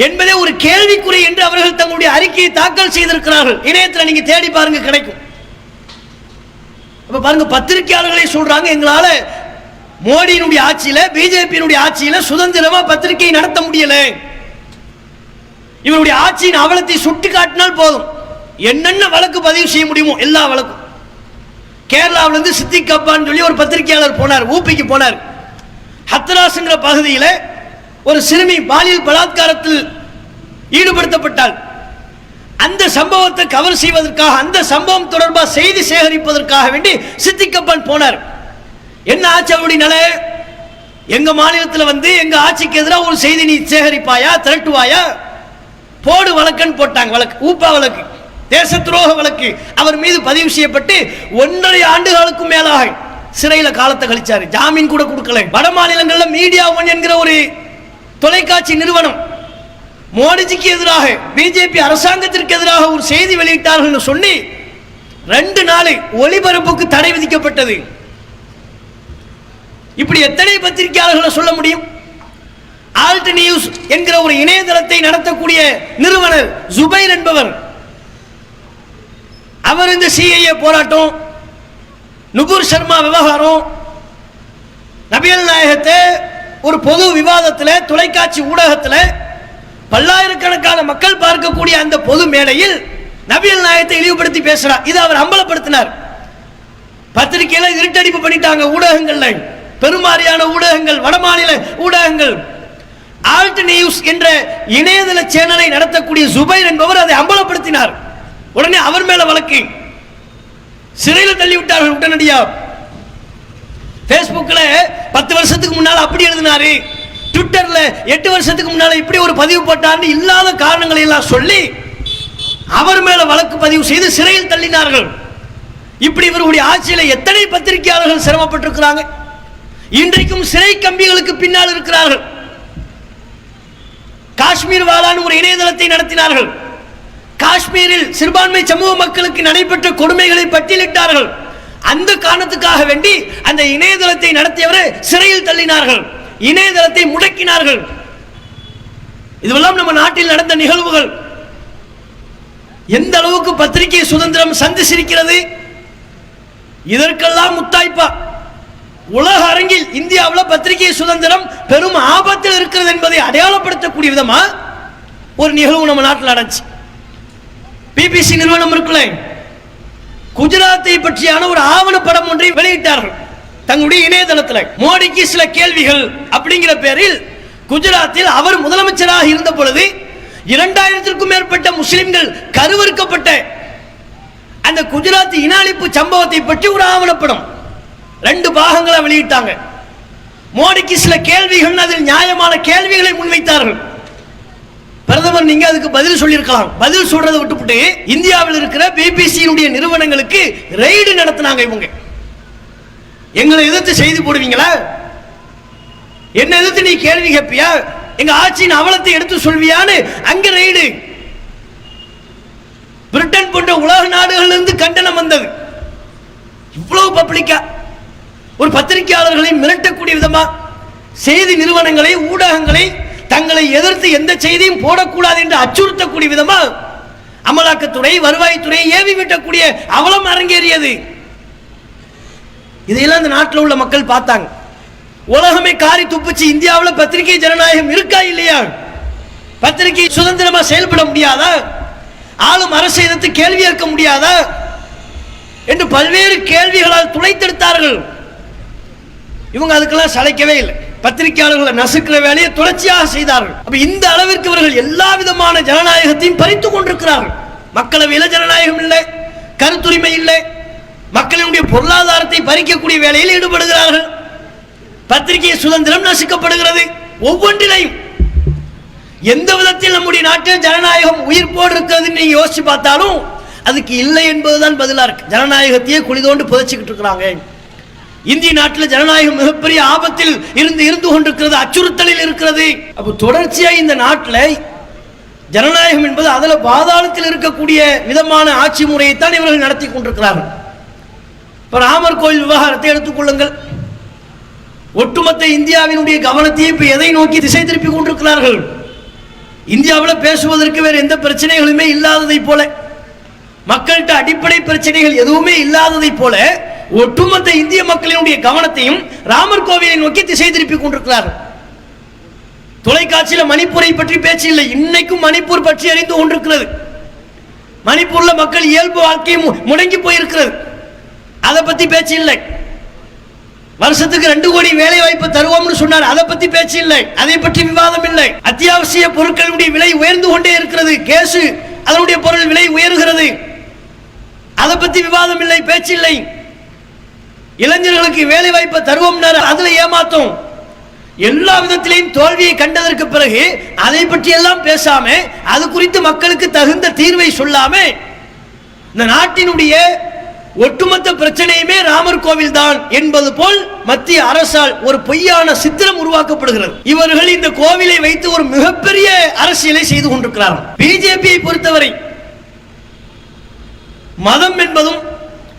என்பதே ஒரு கேள்விக்குறி என்று அவர்கள் தங்களுடைய அறிக்கையை தாக்கல் செய்திருக்கிறார்கள். இணையத்தில் நீங்க தேடி பாருங்க, கிடைக்கும். பாருங்க, பத்திரிகையாளர்களை சொல்றாங்க, எங்களால மோடியினுடைய ஆட்சியில, பிஜேபியினுடைய ஆட்சியில சுதந்திரமா பத்திரிகை நடத்த முடியல. இவருடைய ஆட்சியின் அவலத்தை சுட்டி காட்டினால் போதும், என்னென்ன வழக்கு பதிவு செய்ய முடியுமோ எல்லா வழக்கும். கேரளாவிலிருந்து சித்திக் கப்பான்னு சொல்லி ஒரு பத்திரிகையாளர் போனார், ஊபிக்கு போனார். ஹத்ராஸ்ங்கிற பகுதியில் ஒரு சிறுமி பாலியல் பலாத்காரத்தில் ஈடுபடுத்தப்பட்டால் அந்த சம்பவத்தை கவர் செய்வதற்காக, அந்த சம்பவம் தொடர்பாக செய்தி சேகரிப்பதற்காக வேண்டி சித்திக் கப்பான் போனார். என்ன ஆச்சு அவருடைய நிலை? எங்க மாநிலத்தில் வந்து எங்க ஆட்சிக்கு எதிராக ஒரு செய்தி நீ சேகரிப்பாயா, திரட்டுவாயா, போடு வழக்குன்னு போட்டாங்க. வழக்கு, ஊப்பா வழக்கு, தேச துரோக வழக்கு அவர் மீது பதிவு செய்யப்பட்டு 1.5 ஆண்டுகளுக்கும் மேலாக சிறையில் காலத்தை கழிச்சாரு. ஜாமீன் கூட கொடுக்கல. வட மாநிலங்களில் மீடியா ஒன் என்கிற ஒரு தொலைக்காட்சி நிறுவனம் மோடிஜிக்கு எதிராக, பிஜேபி அரசாங்கத்திற்கு எதிராக ஒரு செய்தி வெளியிட்டார்கள் சொல்லி 2 நாள் ஒளிபரப்புக்கு தடை விதிக்கப்பட்டது. இப்படி எத்தனை பத்திரிகையாளர்களை சொல்ல முடியும்? ஆல்ட் நியூஸ் என்கிற ஒரு இணையதளத்தை நடத்தக்கூடிய நிறுவனர் ஜுபைர் என்பவர், அவர் இந்த சிஐஏ போராட்டம், நுபுர் சர்மா விவகாரம், நபிகள் நாயகத்தை ஒரு பொது விவாதத்தில், தொலைக்காட்சி ஊடகத்தில் பல்லாயிரக்கணக்கான மக்கள் பார்க்கக்கூடிய அந்த பொது மேடையில் நபிகள் நாயகத்தை இழிவுபடுத்தி பேசுறார். இதை அவர் அம்பலப்படுத்தினார். பத்திரிகையில இருட்டடிப்பு பண்ணிட்டாங்க, ஊடகங்கள்ல பெருமாறியான ஊடகங்கள், வடமாநில ஊடகங்கள். ஆல்ட் நியூஸ் என்ற இணையதள சேனலை நடத்தக்கூடிய ஜுபைர் என்பவர் அதை அம்பலப்படுத்தினார். உடனே அவர் மேல வழக்கு, சிறையில் தள்ளிவிட்டார்கள் உடனடியாக. பேஸ்புக்ல 10 வருஷத்துக்கு முன்னால் அப்படி எழுதினாரு, ட்விட்டர்ல 8 வருஷத்துக்கு முன்னால இப்படி ஒரு பதிவு போட்டார்னு இல்லாத காரணங்களை எல்லாம் சொல்லி அவர் மேல வழக்கு பதிவு செய்து சிறையில் தள்ளினார்கள். இப்படி இவருடைய ஆட்சியில எத்தனை பத்திரிகையாளர்கள் சிரமப்பட்டிருக்கிறாங்க. இன்றைக்கும் சிறை கம்பிகளுக்கு பின்னால் இருக்கிறார்கள். காஷ்மீர் வாலான்னு ஒரு இணையதளத்தை நடத்தினார்கள். காஷ்மீரில் சிறுபான்மை சமூக மக்களுக்கு நடைபெற்ற கொடுமைகளை பட்டியலிட்டார்கள். அந்த காரணத்துக்காக வேண்டி அந்த இணையதளத்தை நடத்தியவரை சிறையில் தள்ளினார்கள், இணையதளத்தை முடக்கினார்கள். இதுவெல்லாம் நம்ம நாட்டில் நடந்த நிகழ்வுகள். எந்த அளவுக்கு பத்திரிகை சுதந்திரம் சந்திச்சிருக்கிறது. இதற்கெல்லாம் முத்தாய்ப்பா உலக அரங்கில் இந்தியாவில் பத்திரிகை சுதந்திரம் பெரும் ஆபத்தில் இருக்கிறது என்பதை அடையாளப்படுத்தக்கூடிய விதமா ஒரு நிகழ்வு நம்ம நாட்டில் நடந்துச்சு. பிபிசி நிறுவனம் இருக்குல்ல, குஜராத்தை பற்றியான ஒரு ஆவணப்படம் ஒன்றை வெளியிட்டார்கள். தங்களுடைய இணையதளத்தில் மோடிக்கு சில கேள்விகள் அப்படிங்கிற பேரில் குஜராத்தில் அவர் முதலமைச்சராக இருந்த பொழுது 2000க்கும் மேற்பட்ட முஸ்லிம்கள் கருவறுக்கப்பட்ட அந்த குஜராத் இன அழிப்பு சம்பவத்தை பற்றி ஒரு ஆவணப்படம் 2 பாகங்களை வெளியிட்டாங்க. மோடிக்கு சில கேள்விகள், அதில் நியாயமான கேள்விகளை முன்வைத்தார்கள். பிரதமர் நீங்க அதுக்கு பதில் சொல்லியிருக்கலாம். பதில் சொல்றதை விட்டுவிட்டு இந்தியாவில் இருக்கிற பிபிசியினுடைய நிறுவனங்களுக்கு ரெய்டு நடத்தினாங்க. இவங்க எங்களை எதிர்த்து செய்தி போடுவீங்களா? என்ன எதிர்த்து நீ கேள்வி கேட்பியா? எங்க ஆட்சியின் அவலத்தை எடுத்து சொல்வியான்னு அங்க ரெய்டு. பிரிட்டன் போன்ற உலக நாடுகளில் இருந்து கண்டனம் வந்தது. இவ்வளவு பப்ளிக்கா ஒரு பத்திரிகையாளர்களை மிரட்டக்கூடிய விதமா, செய்தி நிறுவனங்களை, ஊடகங்களை தங்களை எதிர்த்து எந்த செய்தியும் போடக்கூடாது என்று அச்சுறுத்தக்கூடிய விதமா அமலாக்கத்துறை, வருவாய்த்துறை ஏவி விட்டக்கூடிய அவலம் அரங்கேறியது. இதையெல்லாம் இந்த நாட்டில் உள்ள மக்கள் பார்த்தாங்க. உலகமே காரி துப்புச்சு. இந்தியாவில் பத்திரிகை ஜனநாயகம் இருக்கா இல்லையா? பத்திரிகை சுதந்திரமா செயல்பட முடியாதா? ஆளும் அரசை எதிர்த்து கேள்வி கேட்க முடியாதா என்று பல்வேறு கேள்விகளால் துளைத்தெடுத்தார்கள். இவங்க அதுக்கெல்லாம் சளைக்கவே இல்லை. பத்திரிகையாளர்களை நசுக்கிற வேலையை தொடர்ச்சியாக செய்தார்கள். அப்ப இந்த அளவிற்கு இவர்கள் எல்லா விதமான ஜனநாயகத்தையும் பறித்துக் கொண்டிருக்கிறார்கள். மக்களவையில் ஜனநாயகம் இல்லை, கருத்துரிமை இல்லை, மக்களினுடைய பொருளாதாரத்தை பறிக்கக்கூடிய வேலையில் ஈடுபடுகிறார்கள். பத்திரிகை சுதந்திரம் நசுக்கப்படுகிறது. ஒவ்வொன்றிலையும் எந்த விதத்தில் நம்முடைய நாட்டில் ஜனநாயகம் உயிர்ப்போடு இருக்கிறது நீங்க யோசிச்சு பார்த்தாலும் அதுக்கு இல்லை என்பதுதான் பதிலா இருக்கு. ஜனநாயகத்தையே குளிதோண்டு புதைச்சிக்கிட்டு இருக்கிறாங்க. இந்திய நாட்டில் ஜனநாயகம் மிகப்பெரிய ஆபத்தில் இருந்து கொண்டிருக்கிறது, அச்சுறுத்தலில் இருக்கிறது. அப்போ தொடர்ச்சியா இந்த நாட்டில் ஜனநாயகம் என்பது அதில் பாதாளத்தில் இருக்கக்கூடிய விதமான ஆட்சி முறையைத்தான் இவர்கள் நடத்தி கொண்டிருக்கிறார்கள். இப்போ ராமர் கோயில் விவகாரத்தை எடுத்துக்கொள்ளுங்கள். ஒட்டுமொத்த இந்தியாவினுடைய கவனத்தையே இப்போ எதை நோக்கி திசை திருப்பி கொண்டிருக்கிறார்கள்? இந்தியாவில் பேசுவதற்கு வேறு எந்த பிரச்சனைகளுமே இல்லாததை போல, மக்கள்கிட்ட அடிப்படை பிரச்சனைகள் எதுவுமே இல்லாததை போல ஒட்டுமொத்த இந்திய மக்களினுடைய கவனத்தையும் ராமர் கோவிலை நோக்கி திசை திருப்பி கொண்டிருக்கிறார்கள். தொலைக்காட்சியில் மணிப்பூரை பற்றி பேச்சு இல்லை. இன்னைக்கும் மணிப்பூர் பற்றி அறிந்து கொண்டிருக்கிறது. மணிப்பூர்ல மக்கள் இயல்பு வாழ்க்கையை முடங்கி போயிருக்கிறது. அதை பத்தி பேச்சு இல்லை. வருஷத்துக்கு 2 கோடி வேலை வாய்ப்பு தருவோம்னு சொன்னார். அதை பத்தி பேச்சு இல்லை. அதை பற்றி விவாதம் இல்லை. அத்தியாவசிய பொருட்களுடைய விலை உயர்ந்து கொண்டே இருக்கிறது. கேஸ் அதனுடைய பொருள் விலை உயர்கிறது. அதை பத்தி விவாதம் இல்லை, பேச்சு இல்லை. இளைஞர்களுக்கு வேலை வாய்ப்பை தருவோம், அதுல ஏமாத்தோம். எல்லா விதத்திலையும் தோல்வியை கண்டதற்கு பிறகு அதை பற்றி எல்லாம் பேசாம, அது குறித்து மக்களுக்கு தகுந்த தீர்வை சொல்லாம, இந்த நாட்டினுடைய ஒட்டுமொத்த பிரச்சனையுமே ராமர் கோவில் தான் என்பது போல் மத்திய அரசால் ஒரு பொய்யான சித்திரம் உருவாக்கப்படுகிறது. இவர்கள் இந்த கோவிலை வைத்து ஒரு மிகப்பெரிய அரசியலை செய்து கொண்டிருக்கிறார்கள். பிஜேபியை பொறுத்தவரை மதம் என்பதும்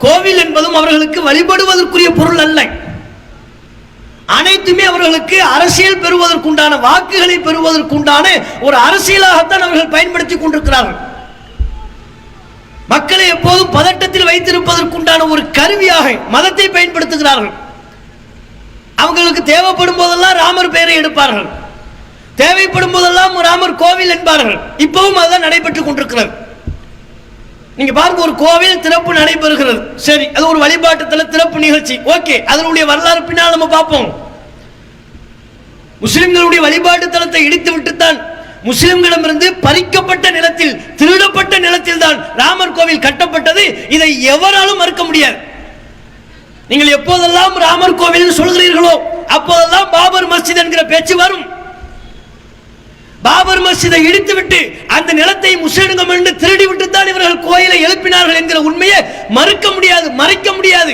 கோவில் என்பதும் அவர்களுக்கு வழிபடுவதற்குரிய பொருள் அல்ல. அனைத்துமே அவர்களுக்கு அரசியல் பெறுவதற்குண்டான, வாக்குகளை பெறுவதற்குண்டான ஒரு அரசியலாகத்தான் அவர்கள் பயன்படுத்தி கொண்டிருக்கிறார்கள். மக்களை எப்போதும் பதட்டத்தில் வைத்திருப்பதற்குண்டான ஒரு கருவியாக மதத்தை பயன்படுத்துகிறார்கள். அவங்களுக்கு தேவைப்படும் போதெல்லாம் ராமர் பெயரை எடுப்பார்கள், தேவைப்படும் போதெல்லாம் ராமர் கோவில் என்பார்கள். இப்பவும் அதுதான் நடைபெற்றுக் கொண்டிருக்கிறது. நீங்க பாருங்க, ஒரு கோவில் திறப்பு நடைபெறுகிறது, சரி, அது ஒரு வழிபாட்டு திறப்பு நிகழ்ச்சி, ஓகே, அதனுடைய வரலாறு பின்னால் நம்ம பார்ப்போம். முஸ்லிம்களுடைய வழிபாட்டு தலத்தை இடித்து விட்டுத்தான் முஸ்லிம்களிடமிருந்து பறிக்கப்பட்ட நிலத்தில், திருடப்பட்ட நிலத்தில் தான் ராமர் கோவில் கட்டப்பட்டது. இதை எவராலும் மறுக்க முடியாது. நீங்கள் எப்போதெல்லாம் ராமர் கோவில் சொல்கிறீர்களோ அப்போதெல்லாம் பாபர் மஸ்ஜித் என்கிற பேச்சு வரும். பாபர் மஸ்ஜிதை இடித்துவிட்டு அந்த நிலத்தை முஸ்லிம்கள் என்று திருடி விட்டுத்தான் இவர்கள் கோயிலை எழுப்பினார்கள் என்கிற உண்மையை மறுக்க முடியாது, மறைக்க முடியாது.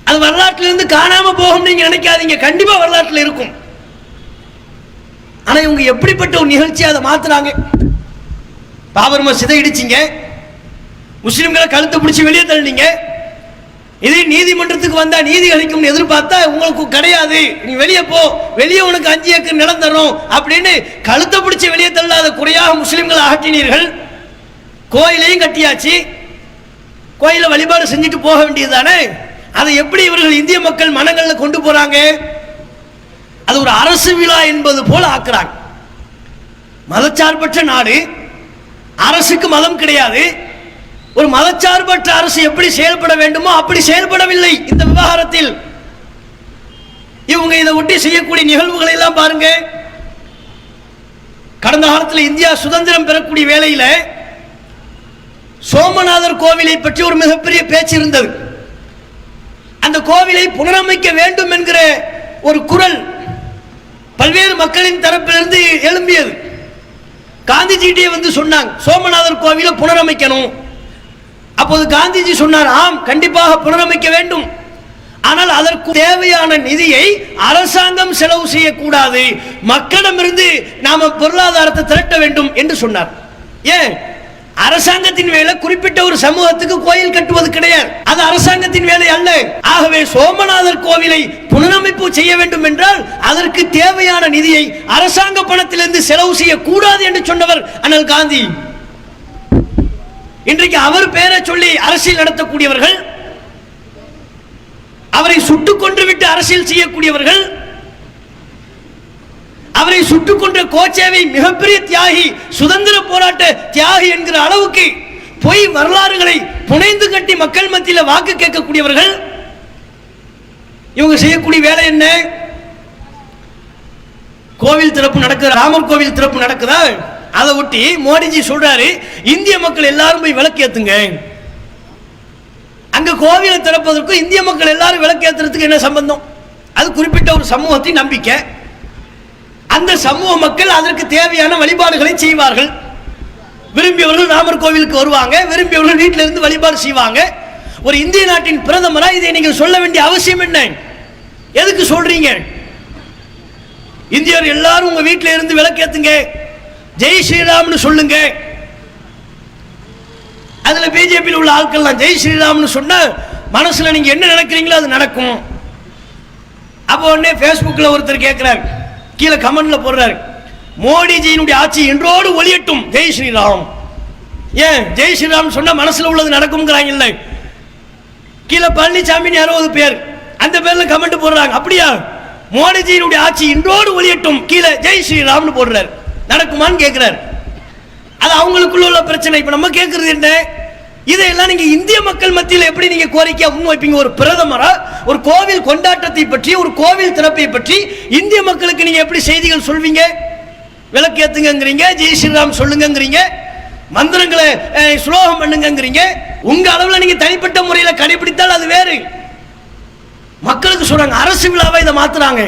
அது வரலாற்றிலிருந்து காணாம போகும் நீங்க நினைக்காதீங்க, கண்டிப்பா வரலாற்றில் இருக்கும். ஆனா இவங்க எப்படிப்பட்ட ஒரு நிகழ்ச்சி அதை மாத்துறாங்க. பாபர் மஸ்ஜிதை இடிச்சிங்க, முஸ்லிம்களை கழுத்தை பிடிச்சி வெளியே தள்ளினீங்க. இதே நீதிமன்றத்துக்கு வந்தா நீதி அளிக்கும் எதிர்பார்த்தா உங்களுக்கு கிடையாது, நீ வெளியே போ, வெளியே உனக்கு 5 ஏக்கர் நிலம் தரும் அப்படின்னு கழுத்தை பிடிச்சி வெளியே தள்ளாத குறையாக முஸ்லிம்களை அகற்றினீர்கள். கோயிலையும் கட்டியாச்சு, கோயில வழிபாடு செஞ்சுட்டு போக வேண்டியதுதானே. அதை எப்படி இவர்கள் இந்திய மக்கள் மனங்களில் கொண்டு போறாங்க? அது ஒரு அரசு விழா என்பது போல ஆக்குறாங்க. மதச்சார்பற்ற நாடு, அரசுக்கு மதம் கிடையாது. ஒரு மதச்சார்பற்ற அரசு எப்படி செயல்பட வேண்டுமோ அப்படி செயல்படவில்லை இந்த விவகாரத்தில். இவங்க இதை ஒட்டி செய்யக்கூடிய நிகழ்வுகளை எல்லாம் பாருங்க. கடந்த காலத்தில் இந்தியா சுதந்திரம் பெறக்கூடிய வேளையில சோமநாதர் கோவிலை பற்றி ஒரு மிகப்பெரிய பேச்சு இருந்தது. அந்த கோவிலை புனரமைக்க வேண்டும் என்கிற ஒரு குரல் பல்வேறு மக்களின் தரப்பிலிருந்து எழும்பியது. காந்திஜிட்டே வந்து சொன்னாங்க, சோமநாதர் கோவிலை புனரமைக்கணும். அப்போது காந்திஜி சொன்னார், ஆம், கண்டிப்பாக புனரமைக்க வேண்டும். ஆனால் அதற்கு தேவையான நிதியை அரசாங்கம் செலவு செய்யக்கூடாது, மக்களிடமிருந்து நாம பொருளாதாரத்தை திரட்ட வேண்டும் என்று சொன்னார். ஏன்? அரசாங்கத்தின் வேலை குறிப்பிட்ட ஒரு சமூகத்துக்கு கோயில் கட்டுவது கிடையாது, அது அரசாங்கத்தின் வேலை அல்ல. ஆகவே சோமநாதர் கோவிலை புனரமைப்பு செய்ய வேண்டும் என்றால் அதற்கு தேவையான நிதியை அரசாங்க பணத்திலிருந்து செலவு செய்யக்கூடாது என்று சொன்னவர் அண்ணல் காந்தி. இன்றைக்கு அவர் பெயரை சொல்லி அரசியல் நடத்தக்கூடியவர்கள், அவரை சுட்டுக் கொன்று விட்டு அரசியல் செய்யக்கூடியவர்கள், அவரை சுட்டுக் கொன்ற கோச்சேவை மிகப்பெரிய தியாகி, சுதந்திர போராட்ட தியாகி என்கிற அளவுக்கு பொய் வரலாறுகளை புனைந்து கட்டி மக்கள் மத்தியில் வாக்கு கேட்கக்கூடியவர்கள். இவங்க செய்யக்கூடிய வேலை என்ன? கோவில் திறப்பு நடக்குது, ராமர் கோவில் திறப்பு நடக்குதா, அதை ஒட்டி மோடிஜி சொல்றாரு, இந்திய மக்கள் எல்லாரும் போய் விளக்கேத்துங்க. அங்க கோவிலை திறப்பதற்கு இந்திய மக்கள் எல்லாரும் விளக்கேற்றுறதுக்கு என்ன சம்பந்தம்? அது குறிப்பிட்ட ஒரு சமூகத்தின் நம்பிக்கை. அந்த சமூக மக்கள் அதற்கு தேவையான வழிபாடுகளை செய்வார்கள். விரும்பியவர்கள் ராமர் கோவிலுக்கு வருவாங்க, விரும்பியவர்கள் வீட்டில இருந்து வழிபாடு செய்வாங்க. ஒரு இந்திய நாட்டின் பிரதமரா இதை நீங்கள் சொல்ல வேண்டிய அவசியம் என்ன? எதுக்கு சொல்றீங்க? இந்தியர் எல்லாரும் உங்க வீட்டில இருந்து விளக்கேத்துங்க, ஜெய் ஸ்ரீராம்னு சொல்லுங்க. அதுல பிஜேபியில் உள்ள ஆட்கள் ஜெய் ஸ்ரீராம்னு சொன்னா மனசுல நீங்க என்ன நினைக்கிறீங்களோ அது நடக்கும். அப்போ உடனே பேஸ்புக்ல ஒருத்தர் கேட்கிறார், கீழே கமெண்ட்ல போடுறாரு, மோடிஜியினுடைய ஆட்சி இன்றோடு ஒளியட்டும், ஜெய் ஸ்ரீராம். ஏன் ஜெய் ஸ்ரீராம் சொன்னா மனசுல உள்ளது நடக்கும்ங்கிறாங்க. இல்ல, கீழே பழனிசாமி யாரோ ஒரு பேர், அந்த பேர்ல கமெண்ட் போடுறாங்க. அப்படியா? மோடிஜியினுடைய ஆட்சி இன்றோடு ஒளியட்டும், கீழே ஜெய் ஸ்ரீராம்னு போடுறாரு. நடக்குமான்னு கேட்கிறார். அது அவங்களுக்குள்ள உள்ள பிரச்சனை. இப்ப நம்ம கேட்கறது என்ன? இதையெல்லாம் நீங்க இந்திய மக்கள் மத்தியில் எப்படி நீங்க கோரிக்கையா முன்வைப்பீங்க? ஒரு பிரதமரா ஒரு கோவில் கொண்டாட்டத்தை பற்றி, ஒரு கோவில் திறப்பை பற்றி இந்திய மக்களுக்கு நீங்க எப்படி செய்திகள் சொல்வீங்க? விளக்கேத்துங்கிறீங்க, ஜெய் ஸ்ரீராம் சொல்லுங்கிறீங்க, மந்திரங்களை ஸ்லோகம் பண்ணுங்கிறீங்க. உங்க அளவுல நீங்க தனிப்பட்ட முறையில் கடைபிடித்தால் அது வேறு. மக்களுக்கு சொல்றாங்க, அரசு விழாவை இதை மாத்துறாங்க.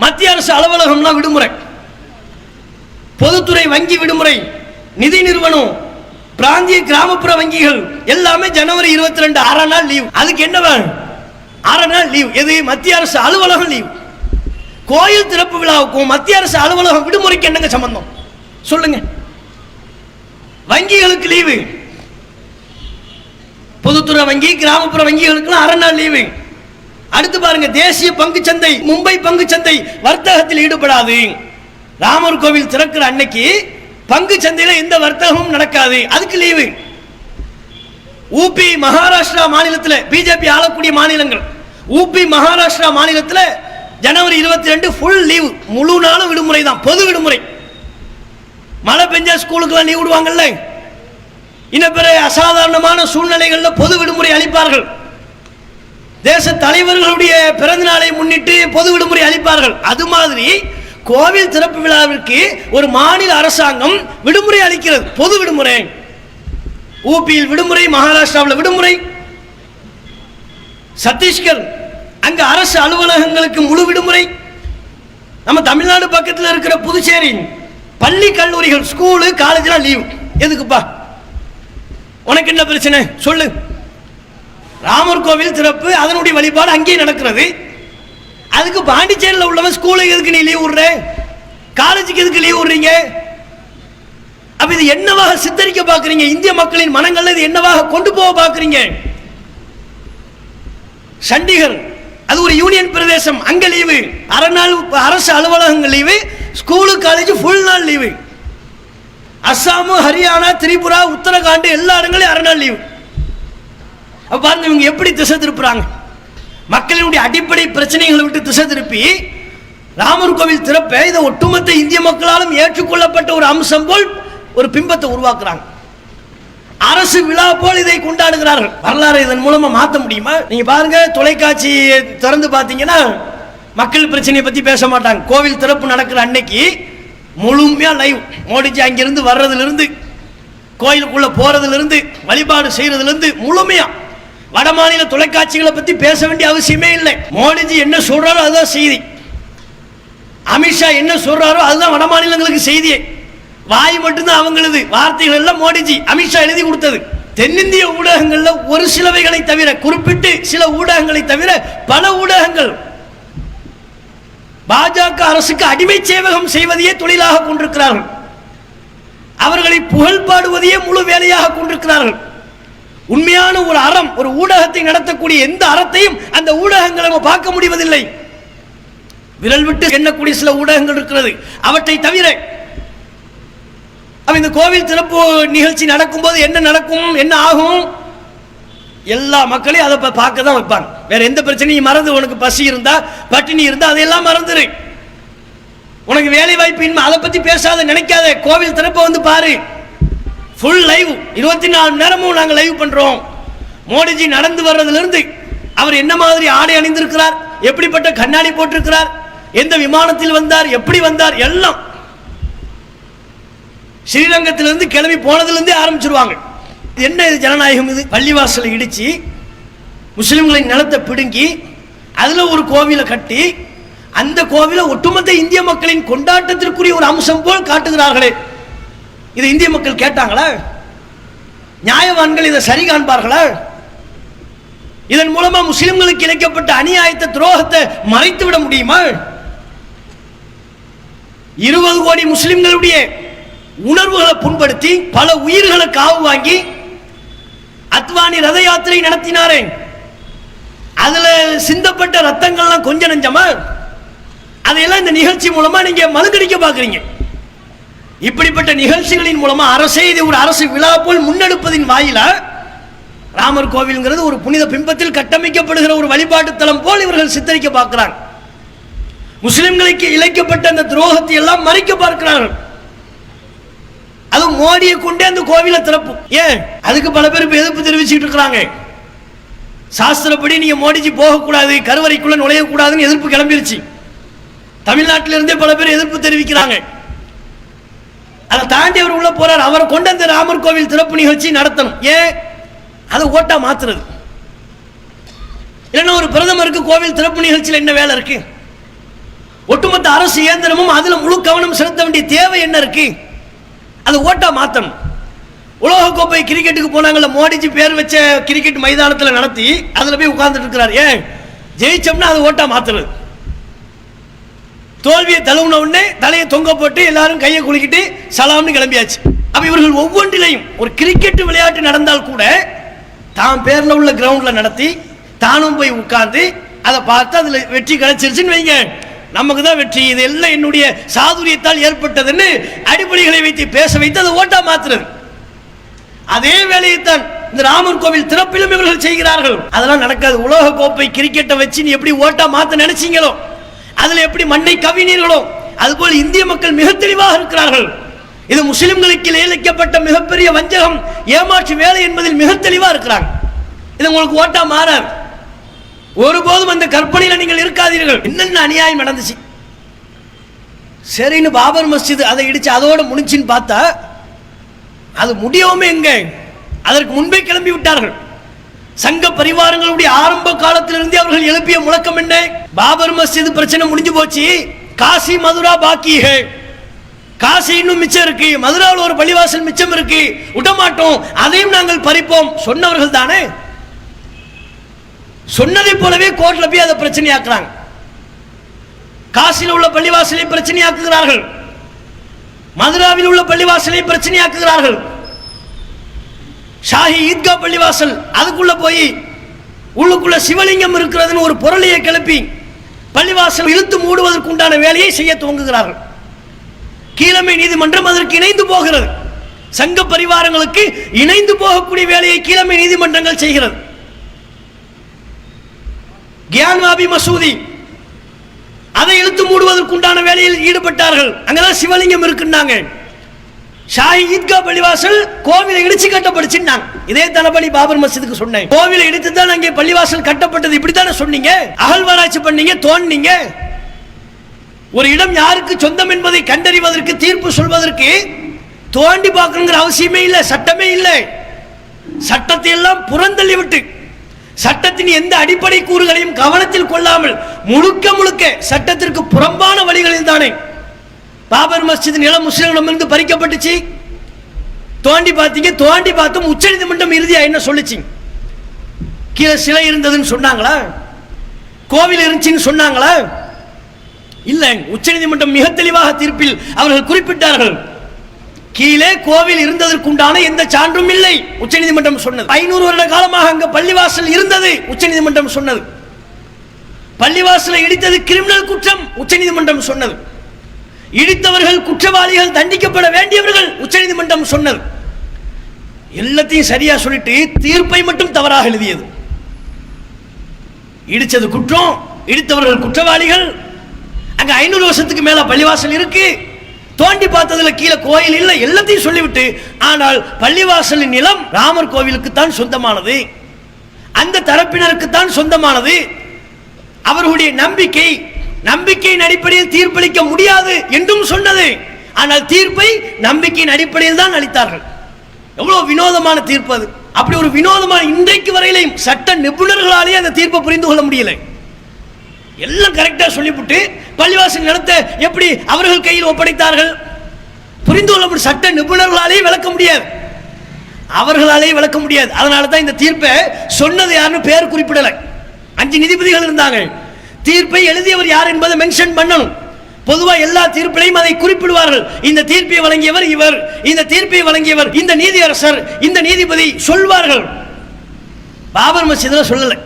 மத்திய அரசு அலுவலகம்லாம் விடுமுறை, பொதுத்துறை வங்கி விடுமுறை, நிதி நிறுவனம், பிராந்திய கிராமப்புற வங்கிகள் எல்லாமே ஜனவரி 22 6 நாள் லீவ். அதுக்கு என்ன வேணும்? 6 நாள் லீவ். எது? மத்திய அரசு அலுவலகம் லீவ். கோயில் திறப்பு விழாவுக்கும் மத்திய அரசு அலுவலகம் விடுமுறைக்கு என்னங்க சம்பந்தம்? சொல்லுங்க. வங்கிகளுக்கு லீவு, பொதுத்துறை வங்கி கிராமப்புற வங்கிகளுக்கு 6 நாள் லீவு. அடுத்து பாருங்க, தேசிய பங்கு சந்தை, மும்பை பங்கு சந்தை வர்த்தகத்தில் ஈடுபடாது. ராமர் கோவில் திறக்கிற அன்னைக்கு பங்கு சந்தையில் எந்த வர்த்தகமும் நடக்காது, அதுக்கு லீவு. ஊபி மகாராஷ்டிரா மாநிலத்தில், பிஜேபி ஆளக்கூடிய மாநிலங்கள், ஊபி மகாராஷ்டிரா மாநிலத்தில் ஜனவரி 22 ஃபுல் லீவ், முழு நாளும் விடுமுறை தான், பொது விடுமுறை. மழை பெஞ்சா ஸ்கூலுக்குலாம் லீவ் விடுவாங்கல்ல, இன்னும் பிற அசாதாரணமான சூழ்நிலைகளில் பொது விடுமுறை அளிப்பார்கள். தேச தலைவர்களுடைய பிறந்த நாளை முன்னிட்டு பொது விடுமுறை அளிப்பார்கள். அது மாதிரி கோவில் திறப்பு விழாவிற்கு ஒரு மாநில அரசாங்கம் விடுமுறை அளிக்கிறது, பொது விடுமுறை. ஊபியில் விடுமுறை, மகாராஷ்டிராவில் விடுமுறை, சத்தீஸ்கர் அங்க அரசு அலுவலகங்களுக்கு முழு விடுமுறை. நம்ம தமிழ்நாடு பக்கத்தில் இருக்கிற புதுச்சேரி பள்ளி கல்லூரிகள், ஸ்கூலு காலேஜ்லாம் லீவ். எதுக்குப்பா? உனக்கு என்ன பிரச்சனை சொல்லு? ராமர் கோவில் திறப்பு, அதனுடைய வழிபாடு அங்கேயே நடக்கிறது. அதுக்கு பாண்டிச்சேரியில் உள்ளவன் ஸ்கூலுக்கு எதுக்கு நீ லீவ் விடுற? காலேஜுக்கு எதுக்கு லீவ் விடுறீங்க? அப்ப இது என்னவாக சித்தரிக்க பாக்குறீங்க? இந்திய மக்களின் மனங்கள்ல இது என்னவாக கொண்டு போக பாக்குறீங்க? சண்டிகர் அது ஒரு யூனியன் பிரதேசம், அங்க லீவு, 6 நாள் அரசு அலுவலகங்கள் லீவு, ஸ்கூலு காலேஜ் ஃபுல் நாள் லீவு. அஸ்ஸாம், ஹரியானா, திரிபுரா, உத்தரகாண்ட் எல்லா இடங்களையும் 6 நாள் லீவு. அப்ப பாருங்க இவங்க எப்படி திசை திருப்புறாங்க. மக்களினுடைய அடிப்படை பிரச்சனைகளை விட்டு திசை திருப்பி ராமர் கோவில் திறப்ப இதை ஒட்டுமொத்த இந்திய மக்களாலும் ஏற்றுக்கொள்ளப்பட்ட ஒரு அம்சம் போல் ஒரு பிம்பத்தை உருவாக்குறாங்க. அரசு விழா போல் இதை கொண்டாடுகிறார்கள். வரலாறு இதன் மூலமா மாற்ற முடியுமா? நீங்க பாருங்க, தொலைக்காட்சி திறந்து பார்த்தீங்கன்னா மக்கள் பிரச்சனையை பத்தி பேச மாட்டாங்க. கோவில் திறப்பு நடக்கிற அன்னைக்கு முழுமையா லைவ். மோடிஜி அங்கிருந்து வர்றதிலிருந்து, கோயிலுக்குள்ள போறதிலிருந்து, வழிபாடு செய்யறதிலிருந்து முழுமையா. வட மாநில தொலைக்காட்சிகளை பத்தி பேச வேண்டிய அவசியமே இல்லை. மோடிஜி என்ன சொல்றாரோ அதுதான் செய்தி. அமித்ஷா என்ன சொல்றாரோ அதுதான் வட மாநிலங்களுக்கு செய்தியே. வாய் மட்டும்தான் அவங்களது, வார்த்தைகள் எல்லாம் மோடிஜி அமித்ஷா எழுதி கொடுத்தது. தென்னிந்திய ஊடகங்கள்ல ஒரு சிலவைகளை தவிர, குறிப்பிட்டு சில ஊடகங்களை தவிர பல ஊடகங்கள் பாஜக அரசுக்கு அடிமை சேவகம் செய்வதையே தொழிலாக கொண்டிருக்கிறார்கள். அவர்களை புகழ் பாடுவதையே முழு வேலையாக கொண்டிருக்கிறார்கள். உண்மையான ஒரு அறம், ஒரு ஊடகத்தை நடத்தக்கூடிய எந்த அறத்தையும் அந்த ஊடகங்களை நம்ம பார்க்க முடிவதில்லை. விரல் விட்டு எண்ணக்கூடிய சில ஊடகங்கள் இருக்கிறது. அவற்றை தவிர இந்த கோவில் திறப்பு நிகழ்ச்சி நடக்கும் போது என்ன நடக்கும், என்ன ஆகும், எல்லா மக்களையும் அதை பார்க்க தான் வைப்பாங்க. வேற எந்த பிரச்சனையும் மறந்து, உனக்கு பசி இருந்தா, பட்டினி இருந்தா அதையெல்லாம் மறந்துரு. உனக்கு வேலை வாய்ப்பு அதை பத்தி பேசாத, நினைக்காத. கோவில் திறப்ப வந்து பாரு, ஃபுல் லைவ், 24 மணி நேரமும் நாங்கள் லைவ் பண்றோம். மோடிஜி நடந்து வர்றதிலிருந்து, அவர் என்ன மாதிரி ஆடை அணிந்திருக்கிறார், எப்படிப்பட்ட கண்ணாடி போட்டிருக்கிறார், எந்த விமானத்தில் வந்தார், எப்படி வந்தார், எல்லாம் ஸ்ரீரங்கத்திலிருந்து கிளம்பி போனதிலிருந்தே ஆரம்பிச்சிருவாங்க. என்ன இது ஜனநாயகம்? இது பள்ளிவாசலை இடிச்சு, முஸ்லிம்களின் நிலத்தை பிடுங்கி, அதுல ஒரு கோவிலை கட்டி, அந்த கோவிலை ஒட்டுமொத்த இந்திய மக்களின் கொண்டாட்டத்திற்குரிய ஒரு அம்சம் போல் காட்டுகிறார்களே. இதை இந்திய மக்கள் கேட்டாங்களா? நியாயவான்கள் இதை சரி காண்பார்களா? இதன் மூலமா முஸ்லிம்களுக்கு இழைக்கப்பட்ட அநியாயத்தை, துரோகத்தை மறைத்து விட முடியுமா? 20 கோடி முஸ்லிம்களுடைய உணர்வுகளை புண்படுத்தி, பல உயிர்களை காவு வாங்கி அத்வானி ரத யாத்திரை நடத்தினாரே, அதுல சிந்தப்பட்ட ரத்தங்கள்லாம் கொஞ்சம் நஞ்சமா? அதையெல்லாம் இந்த நிகழ்ச்சி மூலமா நீங்க மழுங்கடிக்க பாக்குறீங்க. இப்படிப்பட்ட நிகழ்ச்சிகளின் மூலமா அரசே இது ஒரு அரசு விழா போல் முன்னெடுப்பதின் வாயில, ராமர் கோவில்ங்கிறது ஒரு புனித பிம்பத்தில் கட்டமைக்கப்படுகிற ஒரு வழிபாட்டு தலம் போல் இவர்கள் சித்தரிக்க பார்க்கிறாங்க. முஸ்லிம்களுக்கு இழைக்கப்பட்ட அந்த துரோகத்தை எல்லாம் மறைக்க பார்க்கிறார்கள். அது மோடியை கொண்டே அந்த கோவிலை திறப்பு. ஏன் அதுக்கு பல பேர் எதிர்ப்பு தெரிவிச்சுட்டு இருக்கிறாங்க. சாஸ்திரப்படி நீங்க மோடிஜி போகக்கூடாது, கருவறைக்குள்ள நுழையக்கூடாதுன்னு எதிர்ப்பு கிளம்பிருச்சு. தமிழ்நாட்டிலிருந்தே பல பேர் எதிர்ப்பு தெரிவிக்கிறாங்க. அதை தாண்டி அவர் உள்ள போறார். அவரை கொண்டு அந்த ராமர் கோவில் திறப்பு நிகழ்ச்சி நடத்தணும். ஏன் அதை ஓட்டா மாத்துறது? இல்லைன்னா ஒரு பிரதமருக்கு கோவில் திறப்பு நிகழ்ச்சியில் என்ன வேலை இருக்கு? ஒட்டுமொத்த அரசு இயந்திரமும் அதுல முழு கவனம் செலுத்த வேண்டிய தேவை என்ன இருக்கு? அது ஓட்டா மாத்தணும். உலகக்கோப்பை கிரிக்கெட்டுக்கு போனாங்கல்ல, மோடிஜி பேர் வச்ச கிரிக்கெட் மைதானத்தில் நடத்தி அதுல போய் உட்கார்ந்துட்டு இருக்கிறார். ஏன் ஜெயிச்சோம்னா அது ஓட்டா மாத்துறது. தோல்வியை தழுவுன உடனே தலையை தொங்க போட்டு எல்லாரும் கையை குலுக்கிட்டு சலாம்னு கிளம்பியாச்சு. அப்ப இவர்கள் ஒவ்வொன்றிலையும் ஒரு கிரிக்கெட் விளையாட்டு நடந்தால் கூட தான் பேர்ல உள்ள கிரவுண்ட்ல நடத்தி தானும் போய் உட்கார்ந்து அதை பார்த்து அதுல வெற்றி கிடைச்சிருச்சுன்னு வைங்க, நமக்கு தான் வெற்றி, இது எல்லாம் என்னுடைய சாதுரியத்தால் ஏற்பட்டதுன்னு அடிப்படைகளை வைத்து பேச வைத்து அதை ஓட்டா மாத்துறது. அதே வேலையைத்தான் இந்த ராமர் கோவில் திறப்பிலும் இவர்கள் செய்கிறார்கள். அதெல்லாம் நடக்காது. உலக கோப்பை கிரிக்கெட்டை வச்சு நீ எப்படி ஓட்டா மாத்த நினைச்சீங்களோ, அதுல எப்படி மண்ணை கவினீர்களோ, அதுபோல் இந்திய மக்கள் மிக தெளிவாக இருக்கிறார்கள். இது முஸ்லிம்களுக்கு இழைக்கப்பட்ட மிகப்பெரிய வஞ்சகம், ஏமாற்று வேலை என்பதில் மிக தெளிவா இருக்கிறாங்க. இது உங்களுக்கு ஓட்டா மாறாது. ஒருபோதும் அந்த கற்பனையில நீங்கள் இருக்காதீர்கள். என்னென்ன அநியாயம் நடந்துச்சு. சரின்னு பாபர் மஸ்ஜித் அதை இடிச்சு அதோட முடிச்சுன்னு பார்த்தா அது முடியவுமே எங்க, அதற்கு முன்பே கிளம்பி விட்டார்கள். சங்க பரிவாரங்களுடைய ஆரம்ப காலத்திலிருந்து அவர்கள் எழுப்பிய முழக்கம் என்ன? பாபர் மஸ்ஜித் பிரச்சனை முடிஞ்சு போச்சு, காசி மதுரா பாக்கி, காசி இன்னும் மிச்சம் இருக்கு, மதுராவில் ஒரு பள்ளிவாசல் மிச்சம் இருக்கு, விடமாட்டோம், அதையும் நாங்கள் பறிப்போம் சொன்னவர்கள் தானே. சொன்னதை போலவே கோர்ட்ல போய் அதை பிரச்சனையாக்குறாங்க. காசியில் உள்ள பள்ளிவாசலை பிரச்சனையாக்குகிறார்கள், மதுராவில் உள்ள பள்ளிவாசலை பிரச்சனையாக்குகிறார்கள். ஷாஹி ஈத்கா பள்ளிவாசல் அதுக்குள்ள போய் உள்ளுக்குள்ள சிவலிங்கம் இருக்கிறதுன்னு ஒரு பொருளையை கிளப்பி பள்ளிவாசல் இழுத்து மூடுவதற்கு உண்டான வேலையை செய்ய துவங்குகிறார்கள். கீழமை நீதிமன்றம் அதற்கு இணைந்து போகிறது. சங்க பரிவாரங்களுக்கு இணைந்து போகக்கூடிய வேலையை கீழமை நீதிமன்றங்கள் செய்கிறது. கியான்வாபி மசூதி அதை இழுத்து மூடுவதற்கு உண்டான வேலையில் ஈடுபட்டார்கள். அங்கதான் சிவலிங்கம் இருக்குன்னாங்க. ஷாஹி ஈத்கா பள்ளிவாசல் கோவிலை இடிச்சு கட்டப்படுச்சுன்னாங்க. இதே தளபதி பாபர் மஸ்ஜிதுக்கு சொன்னேன், கோவிலை இடித்து தான் அங்கே பள்ளிவாசல் கட்டப்பட்டது. இப்படித்தானே சொன்னீங்க, அகழ்வாராய்ச்சி பண்ணீங்க, தோண்டினீங்க. ஒரு இடம் யாருக்கு சொந்தம் என்பதை கண்டறிவதற்கு, தீர்ப்பு சொல்வதற்கு தோண்டி பார்க்கணுங்கிற அவசியமே இல்லை, சட்டமே இல்லை. சட்டத்தை எல்லாம் புறந்தள்ளி விட்டு, சட்டத்தின் எந்த அடிப்படை கூறுகளையும் கவனத்தில் கொள்ளாமல் முழுக்க முழுக்க சட்டத்திற்கு புறம்பான வழிகளில் தானே பாபர் மஸ்ஜித் நிலம் முஸ்லிம்களிடமிருந்து பறிக்கப்பட்டுச்சு. தோண்டி பார்த்தீங்க, தோண்டி பார்த்தும் உச்சநீதிமன்றம் இறுதியா என்ன சொல்லுச்சு? கீழே சிலை இருந்ததுன்னு சொன்னாங்களா? கோவில் இருந்துச்சுன்னு சொன்னாங்களா? இல்லை. உச்சநீதிமன்றம் மிக தெளிவாக தீர்ப்பில் அவர்கள் குறிப்பிட்டார்கள், கீழே கோவில் இருந்ததற்குண்டான எந்த சான்றும் இல்லை. உச்சநீதிமன்றம் சொன்னது. 500 வருட காலமாக அங்க பள்ளிவாசல் இருந்தது. உச்சநீதிமன்றம் சொன்னது. பள்ளிவாசலை இடித்தது கிரிமினல் குற்றம். உச்சநீதிமன்றம் சொன்னது. இடித்தவர்கள் குற்றவாளிகள், தண்டிக்கப்பட வேண்டியவர்கள். உச்சநீதிமன்றம் சொன்னது. எல்லாத்தையும் சரியா சொல்லிட்டு தீர்ப்பை மட்டும் தவறாக எழுதியது. இடிச்சது குற்றம், இடித்தவர்கள் குற்றவாளிகள். அங்க 500 வருஷத்துக்கு மேல பள்ளிவாசல் இருக்கு, தோண்டி பார்த்ததுல கீழே கோயில் இல்லை, எல்லாத்தையும் சொல்லிவிட்டு, ஆனால் பள்ளிவாசலின் நிலம் ராமர் கோவிலுக்கு தான் சொந்தமானது, அந்த தரப்பினருக்கு தான் சொந்தமானது. அவர்களுடைய நம்பிக்கையின் அடிப்படையில் தீர்ப்பளிக்க முடியாது என்றும் சொன்னது. ஆனால் தீர்ப்பை நம்பிக்கையின் அடிப்படையில் தான் அளித்தார்கள். எவ்வளவு வினோதமான தீர்ப்பு அது! அப்படி ஒரு வினோதமான, இன்றைக்கு வரையிலையும் சட்ட நிபுணர்களாலேயே அந்த தீர்ப்பை புரிந்து கொள்ள முடியல. எல்லாம் கரெக்டா சொல்லிவிட்டு பள்ளிவாசல் நிலத்தை எப்படி அவர்கள் கையில் ஒப்படைத்தார்கள்? புரிந்து கொள்ள முடியும். சட்ட நிபுணர்களாலேயே விளக்க முடியாது, அவர்களாலேயே விளக்க முடியாது. அதனால தான் இந்த தீர்ப்பை சொன்னது யாருன்னு பேர் குறிப்பிடலை. 5 நீதிபதிகள் இருந்தாங்க. தீர்ப்பை எழுதியவர் யார் என்பதை மென்ஷன் பண்ணணும். பொதுவாக எல்லா தீர்ப்பிலையும் அதை குறிப்பிடுவார்கள். இந்த தீர்ப்பை வழங்கியவர் இவர், இந்த தீர்ப்பை வழங்கியவர் இந்த நீதியரசர், இந்த நீதிபதி சொல்வார்கள். பாபர் மஸ்ஜிதில் சொல்லலை.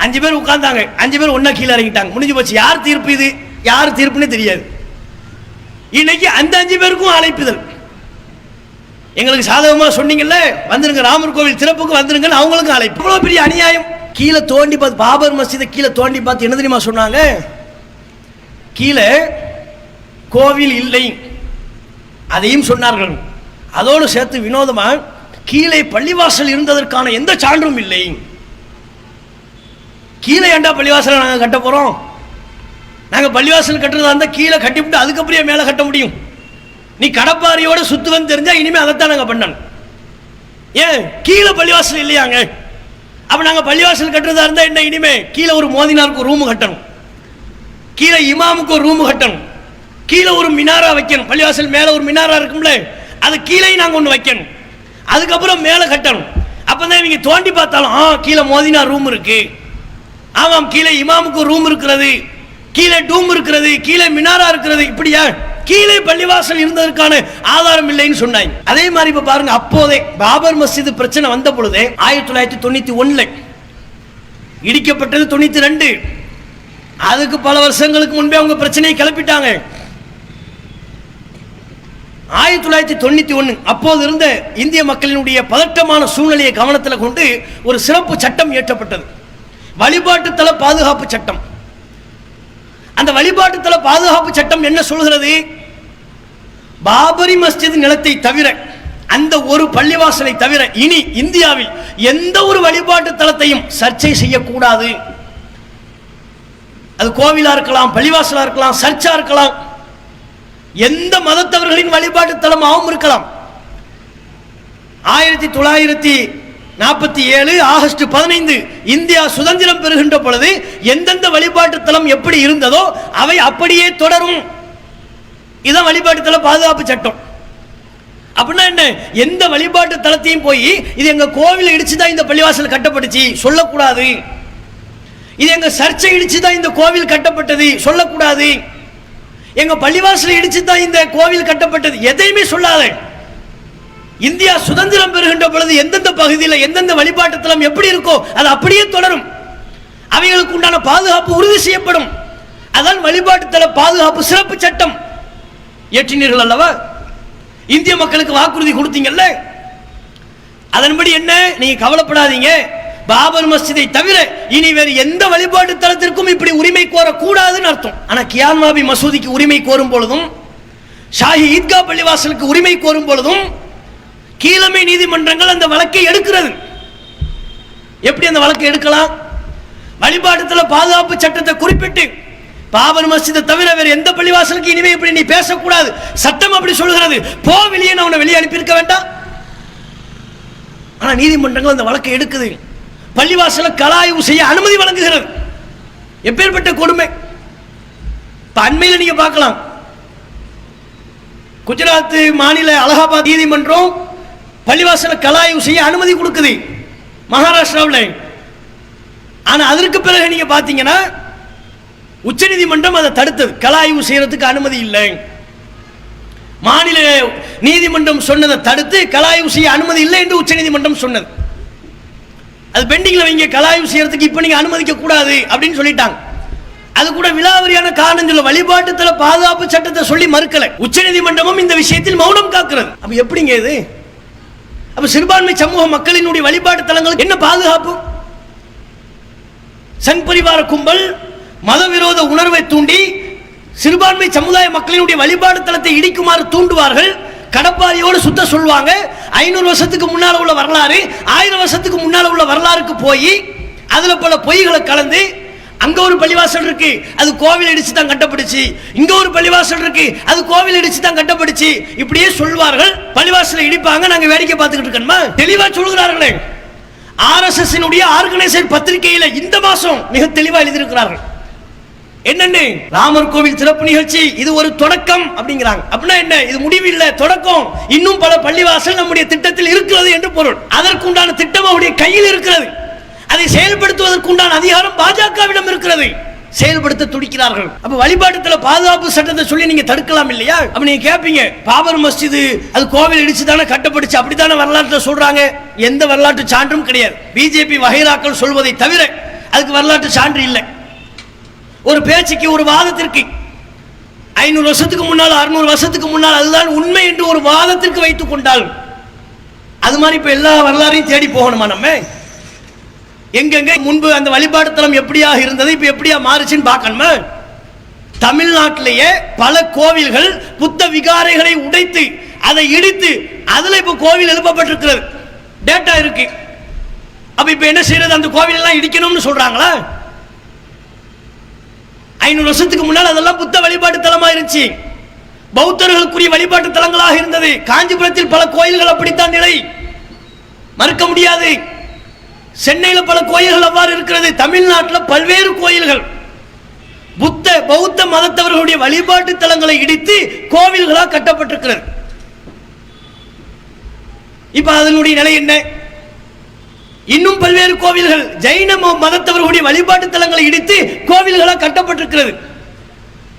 5 பேர் உட்கார்ந்தாங்க, 5 பேர் ஒன்னா கீழே இறங்கிட்டாங்க, முடிஞ்சு போச்சு. யார் தீர்ப்பு இது, யார் தீர்ப்புன்னு தெரியாது. இன்னைக்கு அந்த 5 பேருக்கும் அழைப்புதல். எங்களுக்கு சாதகமா சொன்னீங்கல்ல, வந்துருங்க, ராமர் கோவில் திறப்புக்கு வந்துருங்க, அவங்களுக்கும் அழைப்பு. இவ்வளவு பெரிய அநியாயம். கீழே தோண்டி பார்த்து, பாபர் மஸ்ஜிதை கீழே தோண்டி பார்த்து என்ன தெரியுமா சொன்னாங்க? கீழே கோவில் இல்லை, அதையும் சொன்னார்கள். அதோடு சேர்த்து வினோதமா, கீழே பள்ளிவாசல் இருந்ததற்கான எந்த சான்றும் இல்லை. கீழே ஏண்டா பள்ளிவாசலை நாங்கள் கட்ட போறோம்? நாங்கள் பள்ளிவாசல் கட்டுறதா இருந்தால் கீழே கட்டிவிட்டு அதுக்கப்புறம் மேலே கட்ட முடியும். நீ கடப்பாரியோட சுத்துவன்னு தெரிஞ்சா இனிமே அதைத்தான் நாங்கள் பண்ணணும். ஏன் கீழே பள்ளிவாசல் இல்லையாங்க? அப்ப நாங்கள் பள்ளிவாசல் கட்டுறதா இருந்தால் என்ன, இனிமே கீழே ஒரு மோதினாருக்கு ஒரு ரூம் கட்டணும், கீழே இமாமுக்கு ஒரு ரூம் கட்டணும், கீழே ஒரு மினாரா வைக்கணும். பள்ளிவாசல் மேலே ஒரு மினாரா இருக்கும்ல, அது கீழே நாங்கள் ஒன்று வைக்கணும், அதுக்கப்புறம் மேலே கட்டணும். அப்பதான் இவங்க தோண்டி பார்த்தாலும் கீழே மோதினார் ரூம் இருக்கு, ஆமாம் கீழே இமாமுக்கு ரூம் இருக்கிறது, கீழே டூம் இருக்கிறது, கீழே மினாரா இருக்கிறது. இப்படியா கீழே பள்ளிவாசல் இருந்ததற்கான ஆதாரம் இல்லைன்னு சொன்னாங்க. அதே மாதிரி இப்ப பாருங்க, அப்போதே பாபர் மஸ்ஜித் பிரச்சனை வந்த பொழுதே 1991 இடிக்கப்பட்டது, 92 அதுக்கு பல வருஷங்களுக்கு முன்பே அவங்க பிரச்சனையை கிளப்பிட்டாங்க. 1991 அப்போது இருந்த இந்திய மக்களினுடைய பதட்டமான சூழ்நிலையை கவனத்தில் கொண்டு ஒரு சிறப்பு சட்டம் இயற்றப்பட்டது, வழிபாட்டு தல பாதுகாப்பு சட்டம். அந்த வழிபாட்டு தல பாதுகாப்பு சட்டம் என்ன சொல்கிறது? பாபரி மஸ்ஜித் நிலத்தை தவிர, அந்த ஒரு பள்ளிவாசலை தவிர இனி இந்தியாவில் எந்த ஒரு வழிபாட்டு தலத்தையும் சர்ச்சை செய்யக்கூடாது. அது கோவிலா இருக்கலாம், பள்ளிவாசலா இருக்கலாம், சர்ச்சா இருக்கலாம், எந்த மதத்தவர்களின் வழிபாட்டு தலமாகவும் இருக்கலாம். 1947 ஆகஸ்ட் 15 இந்தியா சுதந்திரம் பெறுகின்ற பொழுது எந்தெந்த வழிபாட்டு தலம் எப்படி இருந்ததோ அவை அப்படியே தொடரும். இதான் வழிபாட்டு தல பாதுகாப்பு சட்டம். அப்படின்னா என்ன, எந்த வழிபாட்டு தலத்தையும் போய் இது எங்க கோவில் இடிச்சுதான் இந்த பள்ளிவாசல் கட்டப்பட்டுச்சு சொல்லக்கூடாது, இது எங்க சர்ச்சை இடிச்சுதான் இந்த கோவில் கட்டப்பட்டது சொல்லக்கூடாது, எங்க பள்ளிவாசல் இடிச்சுதான் இந்த கோவில் கட்டப்பட்டது எதையுமே சொல்லாத. இந்தியா சுதந்திரம் பெறுகின்ற பொழுது எந்தெந்த பகுதியில் எந்தெந்த வழிபாட்டு தலம் எப்படி இருக்கோ அது அப்படியே தொடரும், அவைகளுக்கு உண்டான பாதுகாப்பு உறுதி செய்யப்படும். அதான் வழிபாட்டு தல பாதுகாப்பு சிறப்பு சட்டம் ஏற்றினீர்கள் அல்லவா? இந்திய மக்களுக்கு வாக்குறுதி கொடுத்தீங்கல்ல, அதன்படி என்ன, நீங்க கவலைப்படாதீங்க, பாபர் மஸ்ஜிதை தவிர இனி வேறு எந்த வழிபாட்டு தலத்திற்கும் இப்படி உரிமை கோரக்கூடாதுன்னு அர்த்தம். ஆனா கியான்வாபி மசூதிக்கு உரிமை கோரும் பொழுதும், ஷாஹி ஈத்கா பள்ளிவாசலுக்கு உரிமை கோரும் பொழுதும் கீழமை நீதிமன்றங்கள் அந்த வழக்கை எடுக்கிறது. எப்படி அந்த வழக்கை எடுக்கலாம்? வழிபாட்டுல பாதுகாப்பு சட்டத்தை குறிப்பிட்டு பாபர் மஸ்ஜிதை தவிர வேற எந்த பள்ளிவாசலுக்கு இனிமே இப்படி நீ பேசக்கூடாது, சட்டம் அப்படி சொல்கிறது, போ வெளியே, அவனை வெளியே அனுப்பியிருக்க வேண்டாம். ஆனா நீதிமன்றங்கள் அந்த வழக்கை எடுக்குது, பள்ளிவாசல கலாய்வு செய்ய அனுமதி வழங்குகிறது. எப்பேற்பட்ட கொடுமை! அண்மையில் நீங்க பார்க்கலாம், குஜராத் மாநில அலகாபாத் நீதிமன்றம் பள்ளிவாசல கலாய்வு செய்ய அனுமதி கொடுக்குது மகாராஷ்டிராவில். ஆனா அதற்கு பிறகு நீங்க பாத்தீங்கன்னா உச்ச நீதிமன்றம் அதை தடுத்தது, கலாய்வு செய்யறதுக்கு அனுமதி இல்லை. மாநில நீதிமன்றம் சொன்னதை தடுத்து கலாய்வு செய்ய அனுமதி இல்லை என்று உச்ச நீதிமன்றம் சொன்னது. அது பெண்டிங்ல வைங்க, கலாய்வு செய்யறதுக்கு இப்ப நீங்க அனுமதிக்க கூடாது அப்படின்னு சொல்லிட்டாங்க. அது கூட விலாவரியான காரணம் சொல்ல, வழிபாட்டுத்தல பாதுகாப்பு சட்டத்தை சொல்லி மறுக்கல. உச்ச நீதிமன்றமும் இந்த விஷயத்தில் மௌனம் காக்கிறது. அப்ப எப்படிங்க இது? அப்ப சிறுபான்மை சமூக மக்களினுடைய வழிபாட்டு தலங்களுக்கு என்ன பாதுகாப்பு? சங் பரிவார கும்பல் மதவிரோத உணர்வை தூண்டி சிறுபான்மை சமுதாய மக்களினுடைய வழிபாடு தலத்தை இடிக்குமாறு தூண்டுவார்கள். கடப்பாரியோடு சுத்த சொல்வாங்க. 500 வருஷத்துக்கு முன்னால உள்ள வரலாறு 1000 வருஷத்துக்கு முன்னால உள்ள வரலாறுக்கு போய் அதுல பல பொய்களை கலந்து, அங்க ஒரு பள்ளிவாசல் இருக்கு, அது கோவில் இடிச்சு தான் கட்டப்பட்டுச்சு, இங்க ஒரு பள்ளிவாசல் இருக்கு, அது கோவில் இடிச்சு தான் கட்டப்பட்டுச்சு, இப்படியே சொல்வார்கள். பள்ளிவாசலை இடிப்பாங்க, நாங்க வேடிக்கை பார்த்துக்கிட்டு இருக்கணுமா? தெளிவா சொல்கிறார்களே. RSS ஆர்கனைசர் பத்திரிகையில இந்த மாசம் மிக தெளிவா எழுதியிருக்கிறார்கள். என்னன்னு, ராமர் கோவில் சிறப்பு நிகழ்ச்சி இது ஒரு தொடக்கம் அப்படிங்கிறாங்க. அப்படின்னா என்ன? இது முடிவு இல்ல, தொடக்கம். இன்னும் பல பள்ளிவாசல் நம்முடைய திட்டத்தில் இருக்கிறது என்று பொருள். அதற்குண்டான திட்டம் அவருடைய கையில் இருக்கிறது. அதை செயல்படுத்துவதற்குண்டான அதிகாரம் பாஜகவிடம் இருக்கிறது. செயல்படுத்த துடிக்கிறார்கள். அப்ப வழிபாட்டுல பாதுகாப்பு சட்டத்தை சொல்லி நீங்க தடுக்கலாம் இல்லையா? அப்ப நீங்க கேட்பீங்க, பாபர் மஸ்ஜித் அது கோவில் இடிச்சு தானே கட்டப்பட்டுச்சு, அப்படித்தானே வரலாற்று சொல்றாங்க. எந்த வரலாற்று சான்றும் கிடையாது. பிஜேபி வகைராக்கள் சொல்வதை தவிர அதுக்கு வரலாற்று சான்று இல்லை. ஒரு பேச்சுக்கு, ஒரு வாதத்திற்கு 500 வருஷத்துக்கு முன்னால் 600 வருஷத்துக்கு முன்னால் அதுதான் உண்மை என்று ஒரு வாதத்திற்கு வைத்துக் கொண்டால், அது மாதிரி இப்ப எல்லா வரலாறையும் தேடி போகணுமா? நம்ம எங்கெங்க முன்பு அந்த வழிபாடு தலம் எப்படியாக இருந்தது, இப்ப எப்படியா மாறுச்சுன்னு பார்க்கணுமா? தமிழ்நாட்டிலேயே பல கோவில்கள் புத்த விகாரைகளை உடைத்து அதை இடித்து அதுல இப்ப கோவில் எழுப்பப்பட்டிருக்கிறது, டேட்டா இருக்கு. அப்ப இப்ப என்ன செய்யறது? அந்த கோவில் எல்லாம் இடிக்கணும்னு சொல்றாங்களா? 500 வருஷத்துக்கு முன்னால் அதெல்லாம் புத்த வழிபாட்டு தலமா இருந்துச்சு, பௌத்தர்களுக்குரிய வழிபாட்டு தலங்களாக இருந்தது. காஞ்சிபுரத்தில் பல கோயில்கள் அப்படித்தான் நிலை, மறுக்க முடியாது. சென்னையில் பல கோயில்கள் அவ்வாறு இருக்கிறது. தமிழ்நாட்டில் பல்வேறு கோயில்கள் புத்த பௌத்த மதத்தவர்களுடைய வழிபாட்டு தலங்களை இடித்து கோவில்களாக கட்டப்பட்டிருக்கிறது. இப்ப அதனுடைய நிலை என்ன? இன்னும் பல்வேறு கோவில்கள் ஜைன மதத்தவர்களுடைய வழிபாட்டு தலங்களை இடித்து கோவில்களாக கட்டப்பட்டிருக்கிறது.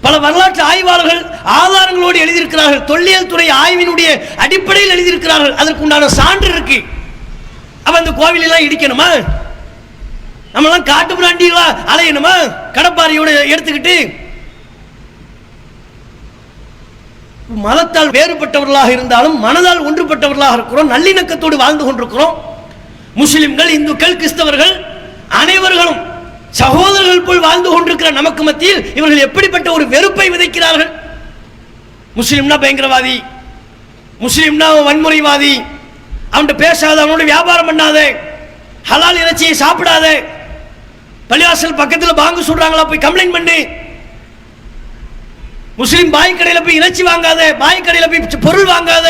பல வரலாற்று ஆய்வாளர்கள் ஆதாரங்களோடு எழுதியிருக்கிறார்கள். தொல்லியல் துறை ஆய்வினுடைய அடிப்படையில் எழுதியிருக்கிறார்கள். அதற்குண்டான சான்று இருக்கு. அவன் அந்த கோவில் எல்லாம் இடிக்கணுமா? நம்மளாம் காட்டு பிராண்டிகளா அலையணுமா கடப்பாரியோட எடுத்துக்கிட்டு? மதத்தால் வேறுபட்டவர்களாக இருந்தாலும் மனதால் ஒன்றுபட்டவர்களாக இருக்கிறோம், நல்லிணக்கத்தோடு வாழ்ந்து கொண்டிருக்கிறோம். முஸ்லிம்கள், இந்துக்கள், கிறிஸ்தவர்கள் அனைவர்களும் சகோதரர்கள் போல் வாழ்ந்து கொண்டிருக்கிற நமக்கு மத்தியில் இவர்கள் எப்படிப்பட்ட ஒரு வெறுப்பை விதைக்கிறார்கள். முஸ்லிம்னா பயங்கரவாதி, முஸ்லிம்னா வன்முறைவாதி, அவன்கிட்ட பேசாத, அவனோட வியாபாரம் பண்ணாத, ஹலால் இறைச்சியை சாப்பிடாத, பள்ளிவாசல் பக்கத்தில் பாங்கு சொல்றாங்களா போய் கம்ப்ளைண்ட் பண்ணு, முஸ்லிம் பாய் கடையில் போய் இறைச்சி வாங்காத, பாய் கடையில் போய் பொருள் வாங்காத.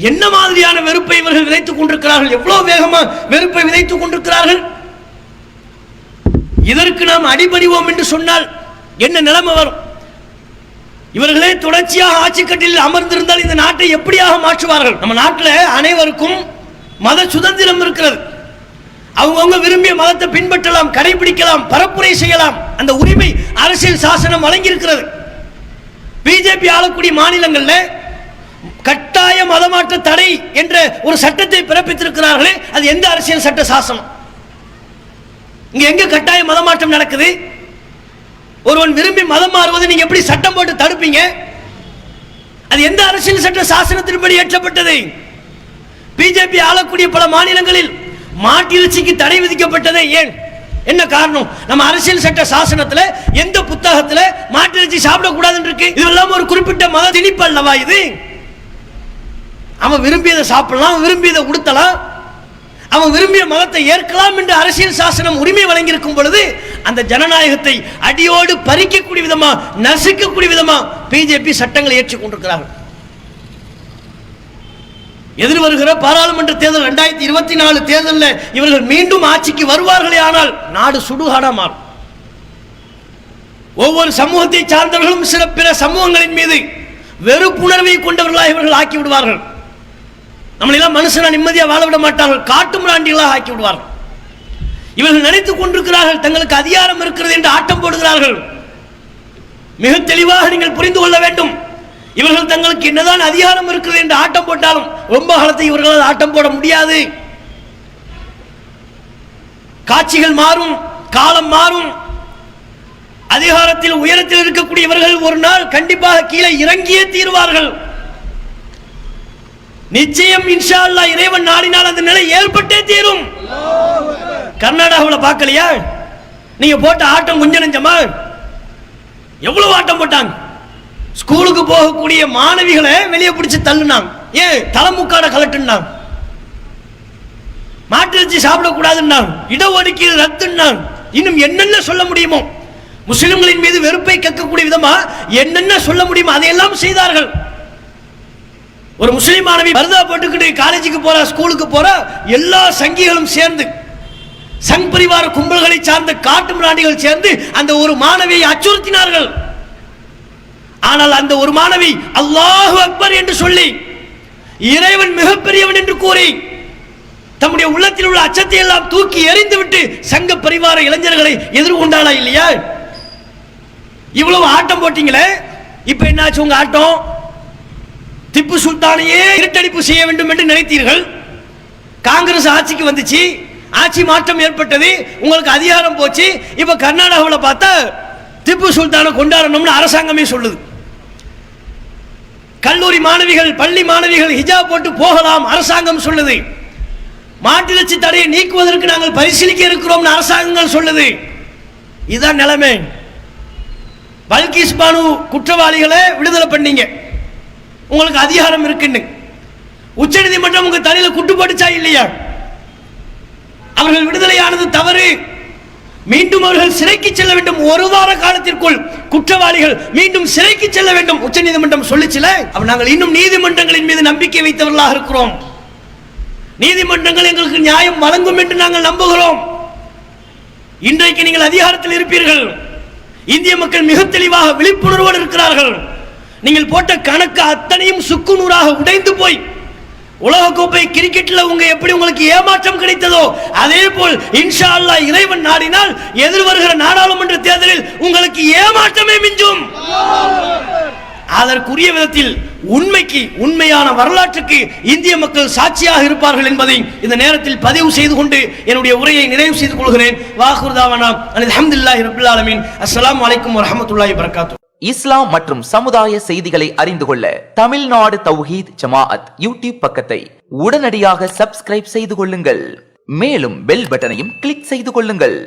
என்ன மாதிரியான வெறுப்பை இவர்கள் விதைத்துக் கொண்டிருக்கிறார்கள், எவ்வளவு வேகமா வெறுப்பை விதைத்துக் கொண்டிருக்கிறார்கள். இதற்கு நாம் அடிபணிவோம் என்று சொன்னால் என்ன நிலைமை வரும்? இவர்களே தொடர்ச்சியாக ஆட்சி கட்டிலில் அமர்ந்திருந்தால் இந்த நாட்டை எப்படியாக மாற்றுவார்கள்? நம்ம நாட்டில் அனைவருக்கும் மத சுதந்திரம் இருக்கிறது. அவங்கவுங்க விரும்பிய மதத்தை பின்பற்றலாம், கடைபிடிக்கலாம், பரப்புரை செய்யலாம். அந்த உரிமை அரசியல் சாசனம் வழங்கி இருக்கிறது. பிஜேபி ஆளக்கூடிய மாநிலங்களில் கட்டாய மதமாற்ற தடை என்ற ஒரு சட்டத்தை பிறப்பித்திருக்கிறார்களே, அது எந்த அரசியல் சட்ட சாசனம்? இங்க எங்க கட்டாய மதமாற்றம் நடக்குது? ஒருவன் விரும்பி மதம் மாறுவதை நீங்க எப்படி சட்டம் போட்டு தடுப்பீங்க? அது எந்த அரசியல் சட்ட சாசனத்தின்படி ஏற்றப்பட்டது? பிஜேபி ஆளக்கூடிய பல மாநிலங்களில் மாட்டிறைச்சிக்கு தடை விதிக்கப்பட்டதே ஏன்? என்ன காரணம்? நம்ம அரசியல் சட்ட சாசனத்துல எந்த புத்தகத்துல மாட்டிறைச்சி சாப்பிடக்கூடாதுன்னு இருக்கு? இதெல்லாம் ஒரு குறிப்பிட்ட மத திணிப்பு அல்லவா இது? அவன் விரும்பியதை சாப்பிடலாம், விரும்பியதை உடுத்தலாம், அவன் விரும்பிய மதத்தை ஏற்கலாம் என்று அரசியல் சாசனம் உரிமை வழங்கியிருக்கும் பொழுது அந்த ஜனநாயகத்தை அடியோடு பறிக்கக்கூடிய விதமா, நசுக்கக்கூடிய விதமா பிஜேபி சட்டங்களை ஏற்றுக் கொண்டிருக்கிறார்கள். எதிர்வருகிற பாராளுமன்ற தேர்தல் 2024 தேர்தலில் இவர்கள் மீண்டும் ஆட்சிக்கு வருவார்களே ஆனால் நாடு சுடுகாடா மாறும். ஒவ்வொரு சமூகத்தை சார்ந்தவர்களும் சில பிற சமூகங்களின் மீது வெறுப்புணர்வை கொண்டவர்களாக இவர்கள் ஆக்கி விடுவார்கள். நம்மளெல்லாம் மனுஷனா நிம்மதியாக வாழ விட மாட்டார்கள், காட்டு மிராண்டிகளாக ஆக்கி விடுவார்கள். இவர்கள் நினைத்துக் கொண்டிருக்கிறார்கள் தங்களுக்கு அதிகாரம் இருக்கிறது என்று ஆட்டம் போடுகிறார்கள். மிக தெளிவாக நீங்கள் புரிந்து கொள்ள வேண்டும். இவர்கள் தங்களுக்கு என்னதான் அதிகாரம் இருக்கிறது என்று ஆட்டம் போட்டாலும் ரொம்ப காலத்தை இவர்களால் ஆட்டம் போட முடியாது. காட்சிகள் மாறும், காலம் மாறும். அதிகாரத்தில் உயரத்தில் இருக்கக்கூடியவர்கள் ஒரு நாள் கண்டிப்பாக கீழே இறங்கியே தீர்வார்கள். நிச்சயம் இன்ஷா அல்லாஹ் இறைவன் நாடினால் அந்த நிலை ஏற்பட்டே தீரும். கர்நாடகாவில் பார்க்கலையா நீங்க போட்ட ஆட்டம் கொஞ்சம் நெஞ்சமா? எவ்வளவு ஆட்டம் போட்டாங்க. ஸ்கூலுக்கு போகக்கூடிய மாணவிகளை வெளியே பிடிச்சு தள்ளுனாங்க. ஏன்? தலைமுக்காட கலட்டுனாங்க, மாட்டிறைச்சி சாப்பிடக்கூடாதுன்னாங்க, இடஒதுக்கீடு ரத்துன்னாங்க. இன்னும் என்னென்ன சொல்ல முடியுமோ முஸ்லிம்களின் மீது வெறுப்பை கக்கக்கூடிய விதமா என்னென்ன சொல்ல முடியுமோ அதையெல்லாம் செய்தார்கள். ஒரு முஸ்லிம் மாணவி பர்தா போட்டுக்கிட்டு காலேஜுக்கு போறா, ஸ்கூலுக்கு போறா, எல்லா சங்கிகளும் சேர்ந்து சங் பரிவார கும்பல்களை சார்ந்த காட்டு மிராண்டிகள் சேர்ந்து அந்த ஒரு மாணவியை அச்சுறுத்தினார்கள். ஆனால் அந்த ஒரு மாணவி அல்லாஹு அக்பர் என்று சொல்லி இறைவன் மிகப்பெரியவன் என்று கூறி தம்முடைய உள்ளத்தில் உள்ள அச்சத்தை எல்லாம் தூக்கி எறிந்துவிட்டு சங்க பரிவார இளைஞர்களை எதிர்கொண்டாளா இல்லையா? இவ்வளவு ஆட்டம் போட்டீங்களே, இப்ப என்னாச்சு உங்க ஆட்டம்? திப்பு சுல்தானையே இருட்டடிப்பு செய்ய வேண்டும் என்று நினைத்தீர்கள். காங்கிரஸ் ஆட்சிக்கு வந்துச்சு, ஆட்சி மாற்றம் ஏற்பட்டது, உங்களுக்கு அதிகாரம் போச்சு. இப்ப கர்நாடகாவில் பார்த்தா திப்பு சுல்தானை கொண்டாடணும்னு அரசாங்கமே சொல்லுது. கல்லூரி மாணவிகள், பள்ளி மாணவிகள் ஹிஜாப் போட்டு போகலாம் அரசாங்கம் சொல்லுது. மாட்டிறைச்சி தடையை நீக்குவதற்கு நாங்கள் பரிசீலிக்க இருக்கிறோம் அரசாங்கங்கள் சொல்லுது. இதுதான் நிலைமை. பல்கிஸ் பானு குற்றவாளிகளை விடுதலை பண்ணீங்க, உங்களுக்கு அதிகாரம் இருக்குன்னு உச்ச நீதிமன்றம் உங்க தலையில குட்டு போட்டுச்சா இல்லையா? அவர்கள் விடுதலையானது தவறு, மீண்டும் அவர்கள் சிறைக்கு செல்ல வேண்டும். ஒரு வார காலத்திற்குள் குற்றவாளிகள் மீண்டும் சிறைக்கு செல்ல வேண்டும் உச்ச நீதிமன்றம் சொல்லிச்சுல. அப்ப நாங்கள் இன்னும் நீதிமன்றங்களின் மீது நம்பிக்கை வைத்தவர்களாக இருக்கிறோம். நீதிமன்றங்கள் எங்களுக்கு நியாயம் வழங்கும் என்று நாங்கள் நம்புகிறோம். இன்றைக்கு நீங்கள் அதிகாரத்தில் இருப்பீர்கள். இந்திய மக்கள் மிக தெளிவாக விழிப்புணர்வோடு இருக்கிறார்கள். நீங்கள் போட்ட கணக்கு அத்தனையும் சுக்குநூறாக உடைந்து போய் உலகக்கோப்பை கிரிக்கெட்டில் உங்களுக்கு ஏமாற்றம் கிடைத்ததோ அதே போல் இன்ஷா அல்லாஹ் இறைவன் நாடினால் எதிர்வருகிற நாடாளுமன்ற தேர்தலில் உங்களுக்கு ஏமாற்றமே மிஞ்சும். அதற்குரிய விதத்தில் உண்மைக்கு, உண்மையான வரலாற்றுக்கு இந்திய மக்கள் சாட்சியாக இருப்பார்கள் என்பதை இந்த நேரத்தில் பதிவு செய்து கொண்டு என்னுடைய உரையை நிறைவு செய்து கொள்கிறேன். வாஹிர் தாவானா அல்ஹம்துலில்லாஹி ரப்பில் ஆலமீன். அஸ்ஸலாமு அலைக்கும் வரஹ்மத்துல்லாஹி வபரகாத்துஹு. இஸ்லாம் மற்றும் சமுதாய செய்திகளை அறிந்து கொள்ள தமிழ்நாடு தௌஹீத் ஜமாஅத் யூடியூப் பக்கத்தை உடனடியாக சப்ஸ்கிரைப் செய்து கொள்ளுங்கள். மேலும் பெல் பட்டனையும் கிளிக் செய்து கொள்ளுங்கள்.